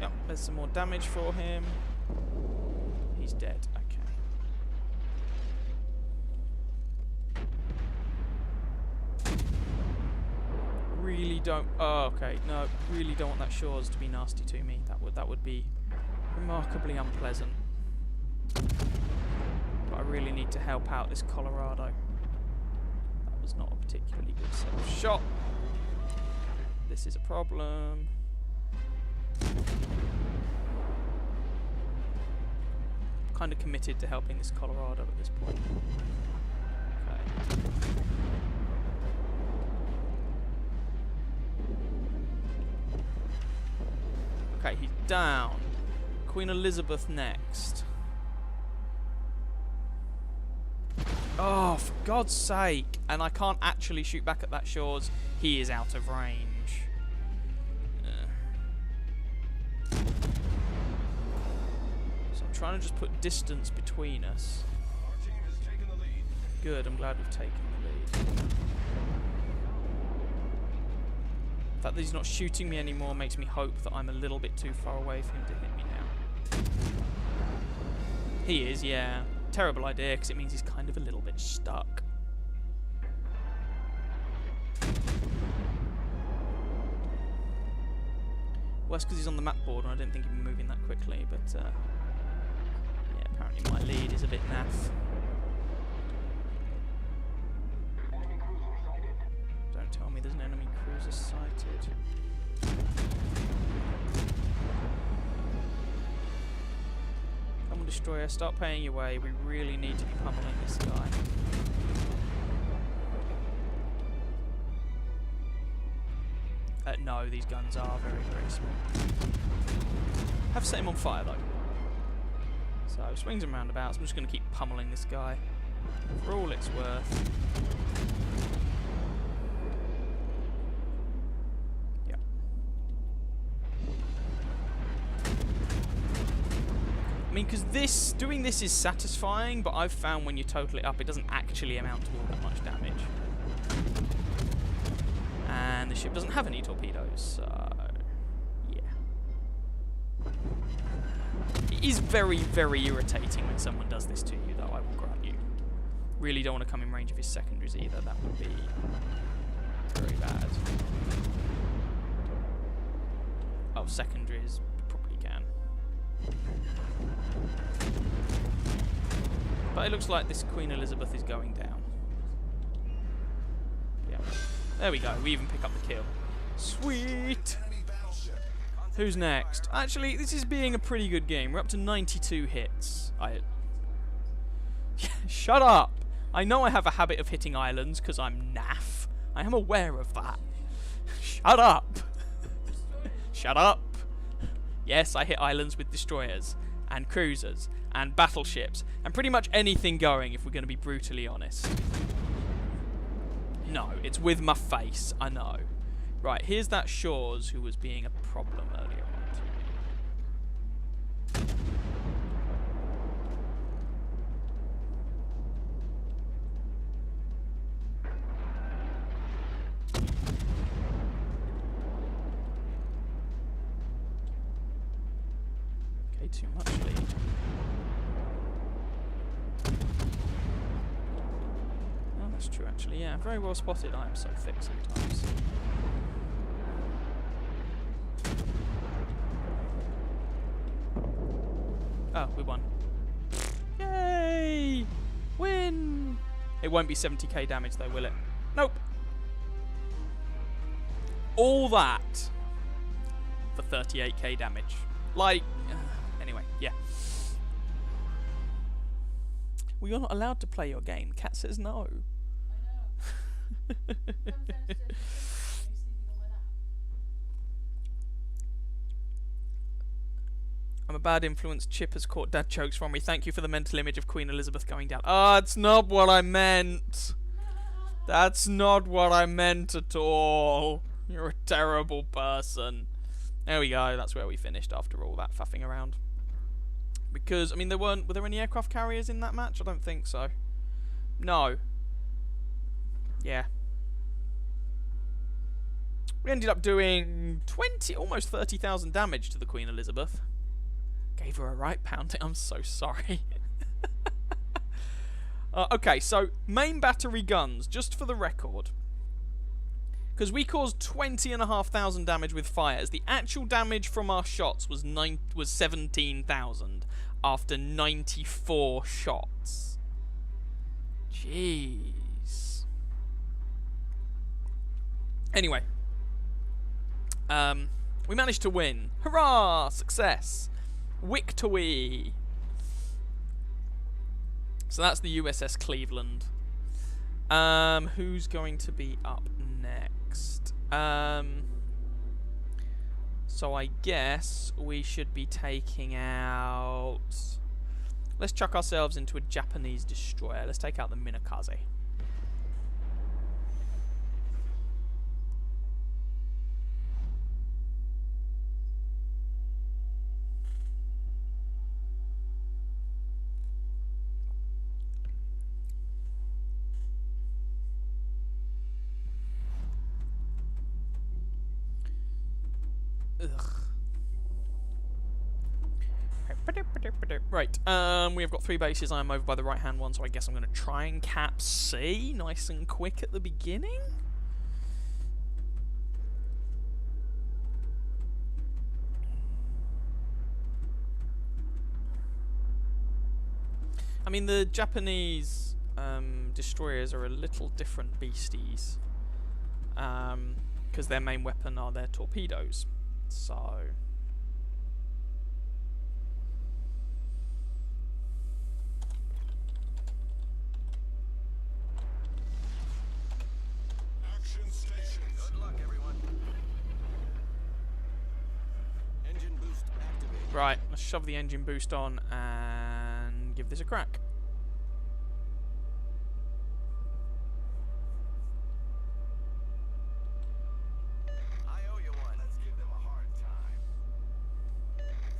Yep, there's some more damage for him. He's dead. Okay. Really don't. Oh, okay. No, really don't want that Shores to be nasty to me. That would be remarkably unpleasant. But I really need to help out this Colorado. That was not a particularly good set of shot. This is a problem. Kind of committed to helping this Colorado at this point. Okay. Okay, he's down. Queen Elizabeth next. Oh, for God's sake. And I can't actually shoot back at that Shores. He is out of range. So I'm trying to just put distance between us. Our team has taken the lead. Good, I'm glad we've taken the lead. The fact that he's not shooting me anymore makes me hope that I'm a little bit too far away for him to hit me now. He is, yeah. Terrible idea, because it means he's kind of a little bit stuck. Well, that's because he's on the map board, and I didn't think he'd be moving that quickly, but yeah, apparently my lead is a bit naff. Don't tell me there's an enemy cruiser sighted. Come on, destroyer, start paying your way. We really need to be pummeling this guy. No, these guns are very, very small. Have set him on fire though. So swings and roundabouts. I'm just going to keep pummeling this guy for all it's worth. Yep. I mean, because doing this is satisfying, but I've found when you total it up, it doesn't actually amount to all that much damage. And the ship doesn't have any torpedoes, so yeah. It is very, very irritating when someone does this to you, though, I will grant you. Really don't want to come in range of his secondaries either, that would be very bad. Oh, secondaries, probably can. But it looks like this Queen Elizabeth is going down. Yeah. There we go, we even pick up the kill. Sweet! Who's next? Actually, this is being a pretty good game. We're up to 92 hits. Shut up! I know I have a habit of hitting islands because I'm naff. I am aware of that. Shut up! Shut up! Yes, I hit islands with destroyers, and cruisers, and battleships, and pretty much anything going if we're going to be brutally honest. No, it's with my face, I know. Right, here's that Shores who was being a problem earlier on to me. Okay, too much lead. That's true, actually. Yeah, very well spotted. I am so thick sometimes. Oh, we won. Yay! Win! It won't be 70k damage though, will it? Nope. All that for 38k damage. Like, anyway, yeah. Well, you're not allowed to play your game. Cat says no. I know. Come downstairs to sleep, sleeping on my lap. I'm a bad influence. Chip has caught dad jokes from me. Thank you for the mental image of Queen Elizabeth going down. Ah, it's not what I meant. That's not what I meant at all. You're a terrible person. There we go. That's where we finished after all that faffing around. Because, I mean, were there any aircraft carriers in that match? I don't think so. No. Yeah. We ended up doing almost 30,000 damage to the Queen Elizabeth. Gave her a right pounding. I'm so sorry. Okay, so main battery guns, just for the record. Because we caused 20,500 damage with fires. The actual damage from our shots was 17,000 after 94 shots. Jeez. Anyway. We managed to win. Hurrah! Success. Victory. So that's the USS Cleveland. Who's going to be up next? So I guess we should be taking out... Let's chuck ourselves into a Japanese destroyer. Let's take out the Minakaze. Right, we have got 3 bases. I'm over by the right-hand one, so I guess I'm going to try and cap C nice and quick at the beginning. I mean, the Japanese destroyers are a little different beasties, because their main weapon are their torpedoes. So... Action station. Good luck, everyone. Engine boost activated. Right, let's shove the engine boost on and give this a crack. I owe you one. Let's give them a hard time.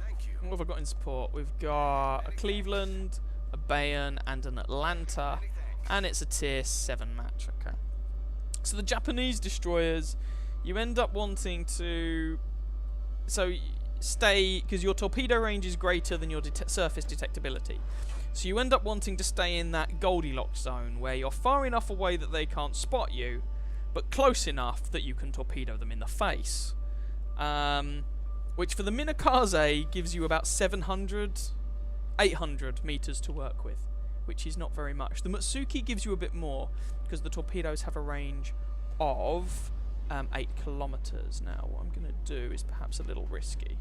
Thank you. What have I got in support? We've got a Cleveland, a Bayern, and an Atlanta, Many thanks. and it's a tier 7 match. Okay. So the Japanese destroyers, you end up wanting to stay, because your torpedo range is greater than your surface detectability. So you end up wanting to stay in that Goldilocks zone where you're far enough away that they can't spot you, but close enough that you can torpedo them in the face. Which for the Minakaze gives you about 800 meters to work with, which is not very much. The Mutsuki gives you a bit more because the torpedoes have a range of 8 kilometers. Now, what I'm going to do is perhaps a little risky.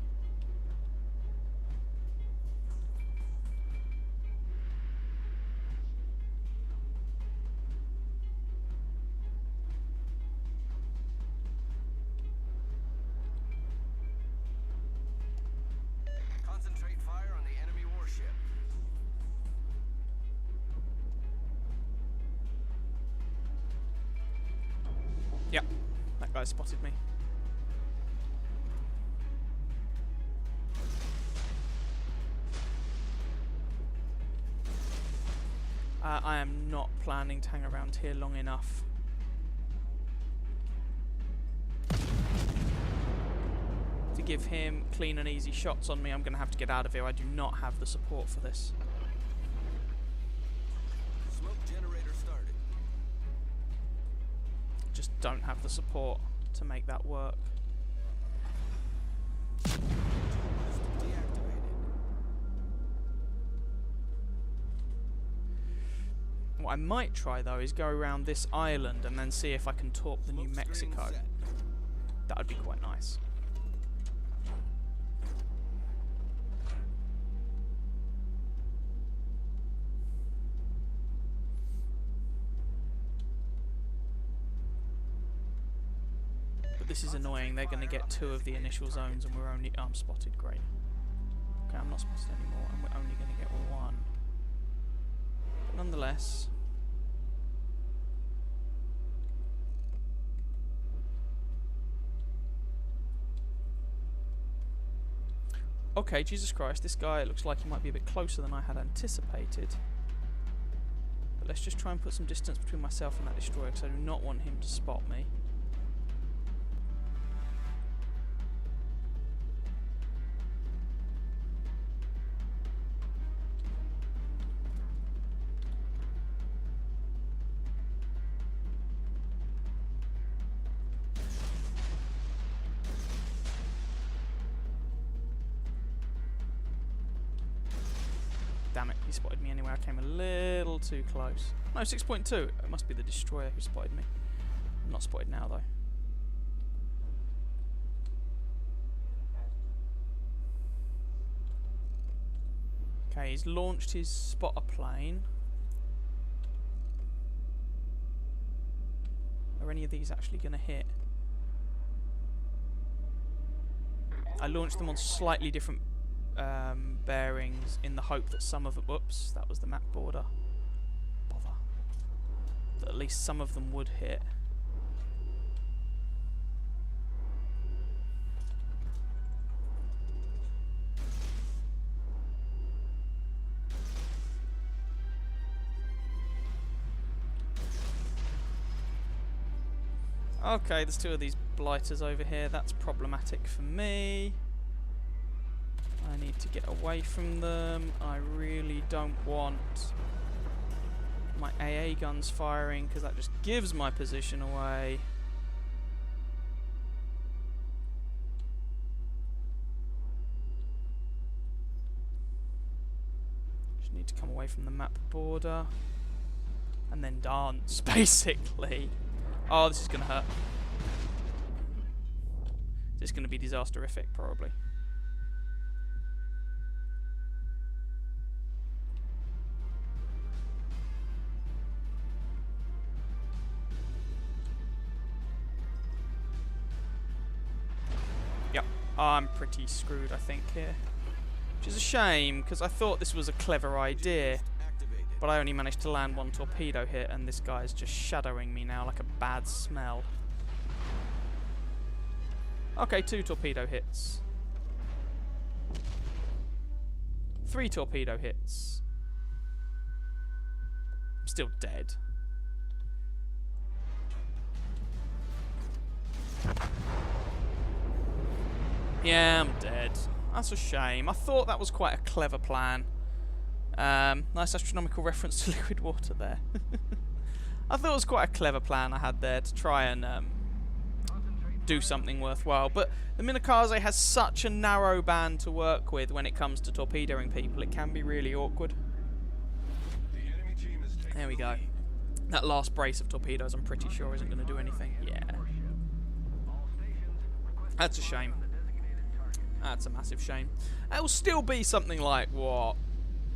Concentrate fire on the enemy warship. Yep, that guy spotted me. I am not planning to hang around here long enough. To give him clean and easy shots on me. I'm going to have to get out of here. I do not have the support for this. Smoke generator started. just don't have the support to make that work. Deactivated. What I might try though is go around this island and then see if I can torp the New Smoke screen Mexico. set. That would be quite nice. But this is annoying. They're going to get 2 of the initial zones and we're only... Oh, I'm spotted. Great. Okay, I'm not spotted anymore and we're only going to get 1. But nonetheless... Okay, Jesus Christ, this guy looks like he might be a bit closer than I had anticipated. But let's just try and put some distance between myself and that destroyer, because I do not want him to spot me. Damn it, he spotted me anyway. I came a little too close. No, 6.2. It must be the destroyer who spotted me. I'm not spotted now, though. Okay, he's launched his spotter plane. Are any of these actually going to hit? I launched them on slightly different bearings in the hope that some of them... Whoops, that was the map border. Bother. That at least some of them would hit. Okay, there's 2 of these blighters over here. That's problematic for me. I need to get away from them. I really don't want my AA guns firing because that just gives my position away. Just need to come away from the map border and then dance, basically. Oh, this is going to hurt. This is going to be disasterific, probably. Yep, I'm pretty screwed, I think, here. Which is a shame, because I thought this was a clever idea. But I only managed to land 1 torpedo hit, and this guy's just shadowing me now like a bad smell. Okay, 2 torpedo hits. 3 torpedo hits. I'm still dead. Yeah, I'm dead. That's a shame. I thought that was quite a clever plan. Nice astronomical reference to liquid water there. I thought it was quite a clever plan I had there to try and do something worthwhile. But the Minakaze has such a narrow band to work with when it comes to torpedoing people. It can be really awkward. There we go. That last brace of torpedoes I'm pretty sure isn't going to do anything. Yeah. That's a shame. That's a massive shame. It will still be something like, what,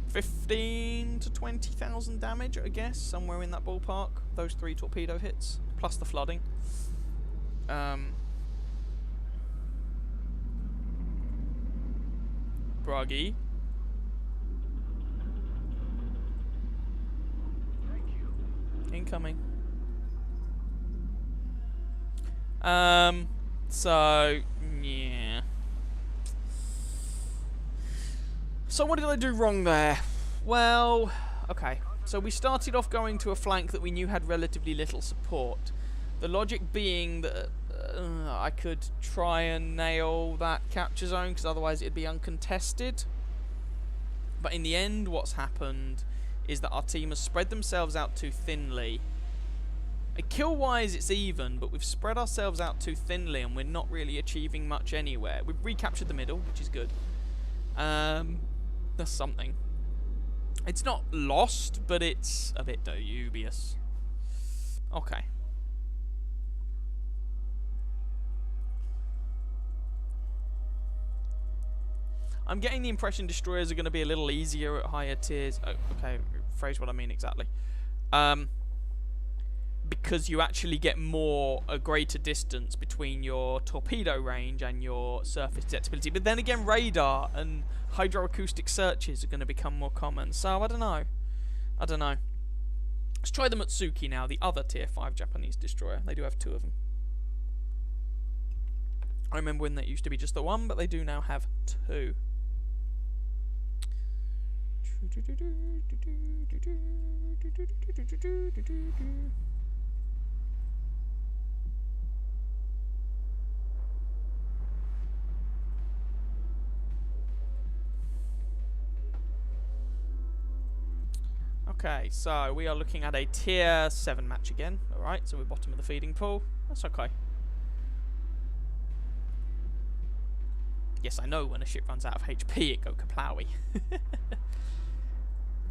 15 to 20,000 damage, I guess, somewhere in that ballpark. Those 3 torpedo hits, plus the flooding. Bragi. Incoming. So, yeah. So what did I do wrong there? Well, okay. So we started off going to a flank that we knew had relatively little support. The logic being that I could try and nail that capture zone because otherwise it'd be uncontested. But in the end, what's happened is that our team has spread themselves out too thinly. Kill-wise, it's even, but we've spread ourselves out too thinly, and we're not really achieving much anywhere. We've recaptured the middle, which is good. That's something. It's not lost, but it's a bit dubious. Okay. I'm getting the impression destroyers are going to be a little easier at higher tiers. Oh, okay, phrase what I mean exactly. Because you actually get a greater distance between your torpedo range and your surface detectability. But then again, radar and hydroacoustic searches are going to become more common. So I don't know. Let's try the Mutsuki now, the other tier 5 Japanese destroyer. They do have 2 of them. I remember when that used to be just the one, but they do now have 2. Okay, so we are looking at a tier 7 match again. Alright, so we're bottom of the feeding pool. That's okay. Yes, I know when a ship runs out of HP, it go kaplowy.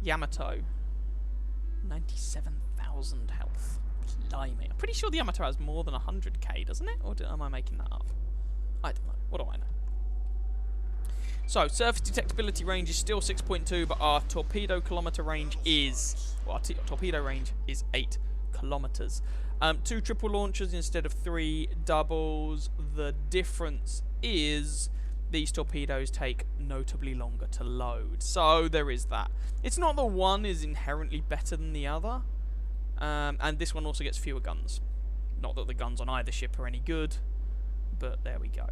Yamato. 97,000 health. Blimey. I'm pretty sure the Yamato has more than 100k, doesn't it? Or am I making that up? I don't know. What do I know? So, surface detectability range is still 6.2, but our torpedo kilometer range is... Well, our torpedo range is 8 kilometers. 2 triple launchers instead of 3 doubles. The difference is these torpedoes take notably longer to load. So, there is that. It's not that one is inherently better than the other. And this one also gets fewer guns. Not that the guns on either ship are any good, but there we go.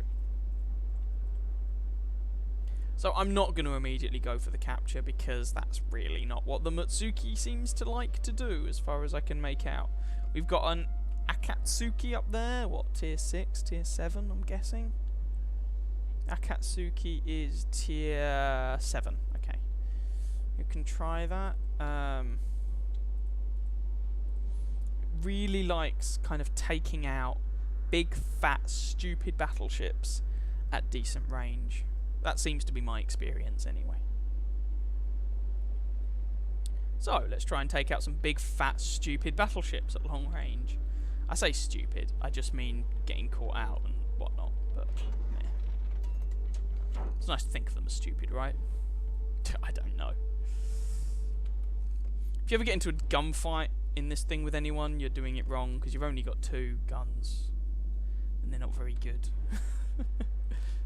So I'm not going to immediately go for the capture because that's really not what the Mutsuki seems to like to do as far as I can make out. We've got an Akatsuki up there. What, tier 6, tier 7 I'm guessing? Akatsuki is tier 7. Okay. You can try that. Really likes kind of taking out big, fat, stupid battleships at decent range. That seems to be my experience anyway. So, let's try and take out some big, fat, stupid battleships at long range. I say stupid, I just mean getting caught out and whatnot, but yeah. It's nice to think of them as stupid, right? I don't know. If you ever get into a gunfight in this thing with anyone, you're doing it wrong, because you've only got 2 guns. And they're not very good.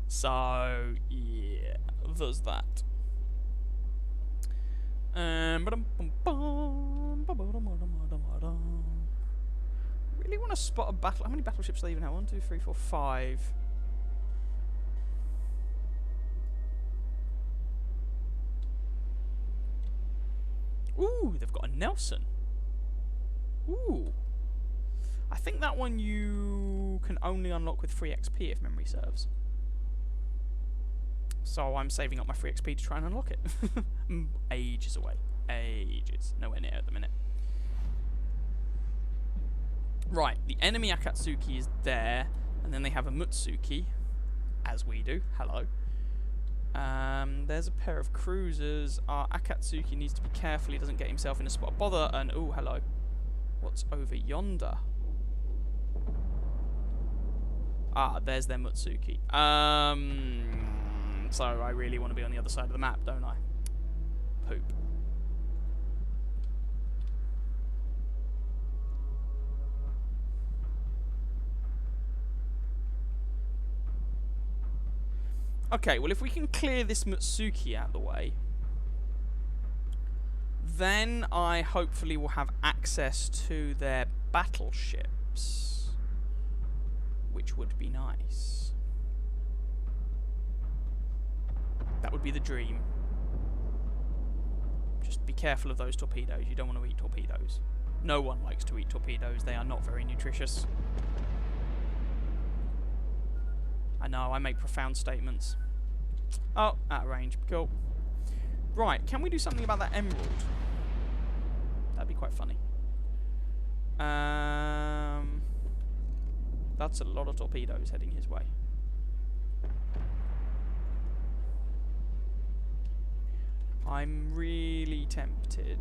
So, yeah, there's that. Really want to spot a battle. How many battleships do they even have? 1, 2, 3, 4, 5. Ooh, they've got a Nelson. Ooh. I think that one you can only unlock with free XP if memory serves. So I'm saving up my free XP to try and unlock it. Ages away. Ages. Nowhere near at the minute. Right, the enemy Akatsuki is there, and then they have a Mutsuki, as we do. Hello. There's a pair of cruisers. Our Akatsuki needs to be careful he doesn't get himself in a spot of bother, and oh, hello. What's over yonder? Ah, there's their Mutsuki. So I really want to be on the other side of the map, don't I? Poop. Okay, well if we can clear this Mutsuki out of the way, then I hopefully will have access to their battleships, which would be nice. That would be the dream. Just be careful of those torpedoes. You don't want to eat torpedoes. No one likes to eat torpedoes. They are not very nutritious. I know, I make profound statements. Oh, out of range. Cool. Right, can we do something about that emerald? That'd be quite funny. That's a lot of torpedoes heading his way. I'm really tempted.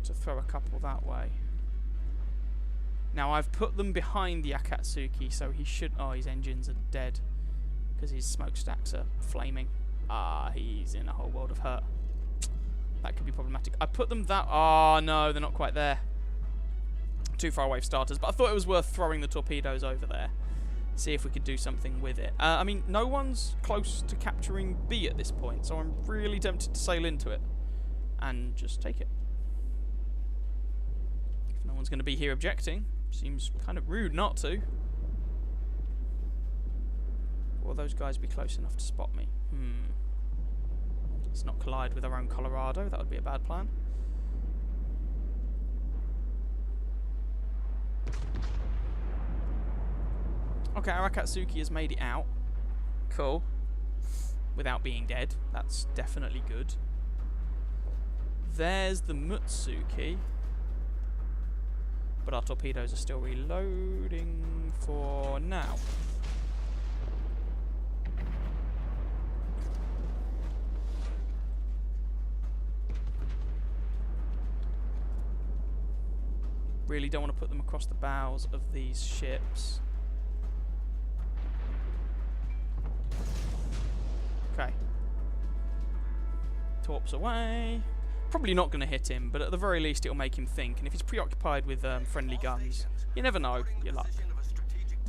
To throw a couple that way. Now I've put them behind the Akatsuki, so he should. Oh, his engines are dead because his smokestacks are flaming. Ah, he's in a whole world of hurt. That could be problematic. I put them that. Oh no, they're not quite there. Too far away for starters. But I thought it was worth throwing the torpedoes over there. See if we could do something with it. I mean, no one's close to capturing B at this point, so I'm really tempted to sail into it and just take it. If no one's going to be here objecting, seems kind of rude not to. Will those guys be close enough to spot me? Let's not collide with our own Colorado. That would be a bad plan. Okay, our Akatsuki has made it out. Cool. Without being dead. That's definitely good. There's the Mutsuki. But our torpedoes are still reloading for now. Really don't want to put them across the bows of these ships. Okay. Torps away. Probably not going to hit him, but at the very least it'll make him think. And if he's preoccupied with friendly guns, you never know. Your luck.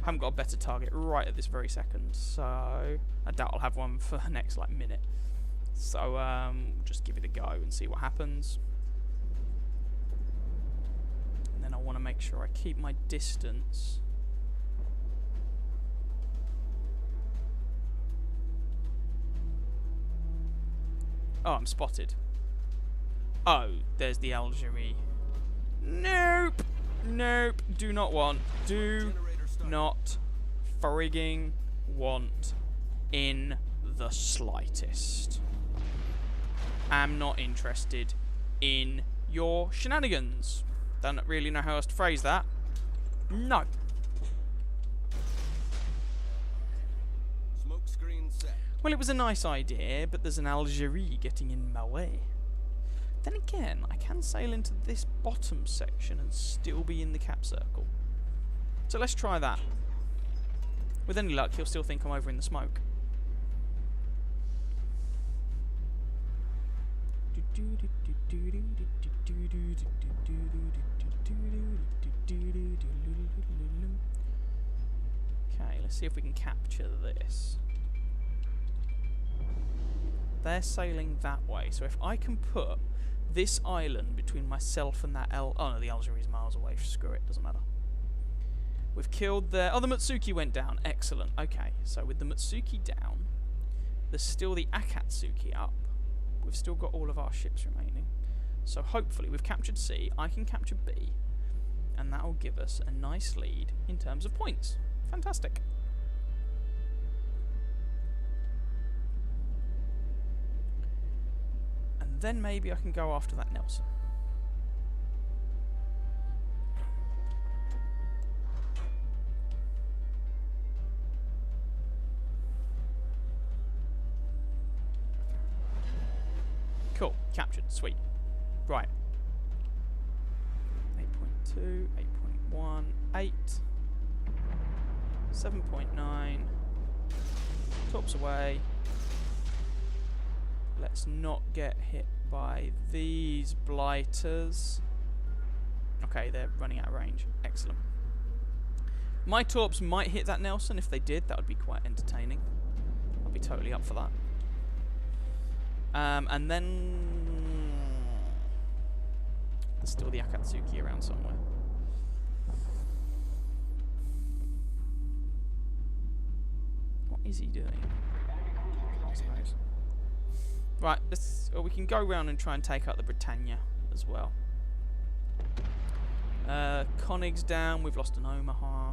I haven't got a better target right at this very second, so I doubt I'll have one for the next minute. So we'll just give it a go and see what happens. And then I want to make sure I keep my distance. Oh, I'm spotted. Oh, there's the Algerie. Nope! Nope. Do not want. Do not frigging want in the slightest. Am not interested in your shenanigans. Don't really know how else to phrase that. No. Smoke screen set. Well, it was a nice idea, but there's an Algerie getting in my way. Then again, I can sail into this bottom section and still be in the cap circle. So let's try that. With any luck, he'll still think I'm over in the smoke. Okay, let's see if we can capture this. They're sailing that way, so if I can put this island between myself and that oh no, the Algerie's miles away. Screw it, doesn't matter. We've killed their... Oh, the Mutsuki went down. Excellent. Okay, so with the Mutsuki down, there's still the Akatsuki up. We've still got all of our ships remaining. So hopefully we've captured C, I can capture B, and that will give us a nice lead in terms of points. Fantastic. And then maybe I can go after that Nelson. Cool, captured, sweet. Right. 8.2, 8.1, 8, 7.9. Torps away. Let's not get hit by these blighters. Okay, they're running out of range. Excellent. My torps might hit that Nelson. If they did, that would be quite entertaining. I'll be totally up for that. And then there's still the Akatsuki around somewhere. What is he doing? I suppose. Right, let's. Or we can go around and try and take out the Britannia as well. Konig's down. We've lost an Omaha.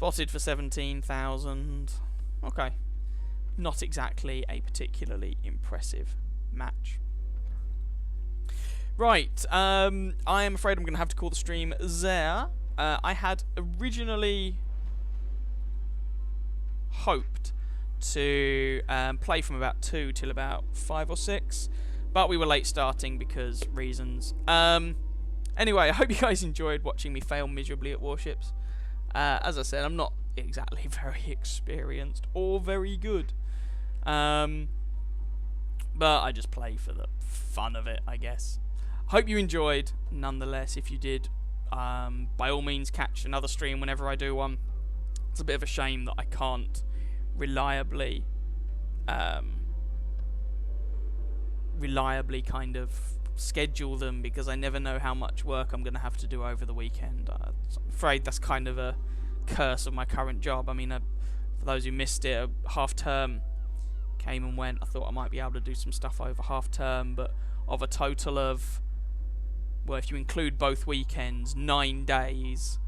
Spotted for 17,000. Okay. Not exactly a particularly impressive match. Right, I am afraid I'm going to have to call the stream there. I had originally hoped to play from about 2 till about 5 or 6, but we were late starting because reasons. Anyway, I hope you guys enjoyed watching me fail miserably at Warships. As I said, I'm not exactly very experienced or very good. But I just play for the fun of it, I guess. Hope you enjoyed, nonetheless. If you did, by all means catch another stream whenever I do one. It's a bit of a shame that I can't reliably kind of schedule them, because I never know how much work I'm going to have to do over the weekend. I'm afraid that's kind of a curse of my current job. I mean, for those who missed it, half term came and went. I thought I might be able to do some stuff over half term, but of a total of, well, if you include both weekends, 9 days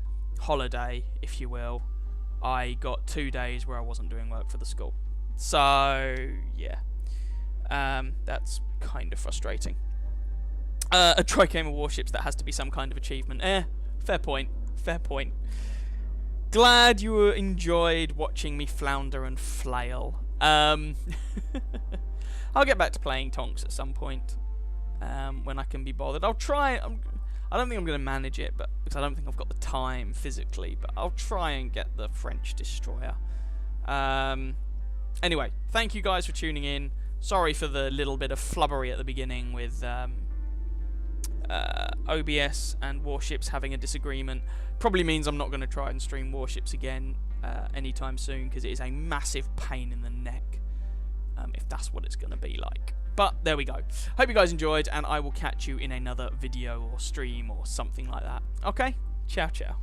holiday, if you will, I got 2 days where I wasn't doing work for the school. So yeah, that's kind of frustrating. A try game of Warships, that has to be some kind of achievement. Fair point. Fair point. Glad you enjoyed watching me flounder and flail. I'll get back to playing Tonks at some point when I can be bothered. I'll try. I don't think I'm going to manage it, but because I don't think I've got the time physically. But I'll try and get the French destroyer. Anyway, thank you guys for tuning in. Sorry for the little bit of flubbery at the beginning with OBS and Warships having a disagreement. Probably means I'm not going to try and stream Warships again anytime soon, because it is a massive pain in the neck, if that's what it's going to be like. But there we go. Hope you guys enjoyed, and I will catch you in another video or stream or something like that. Okay? Ciao, ciao.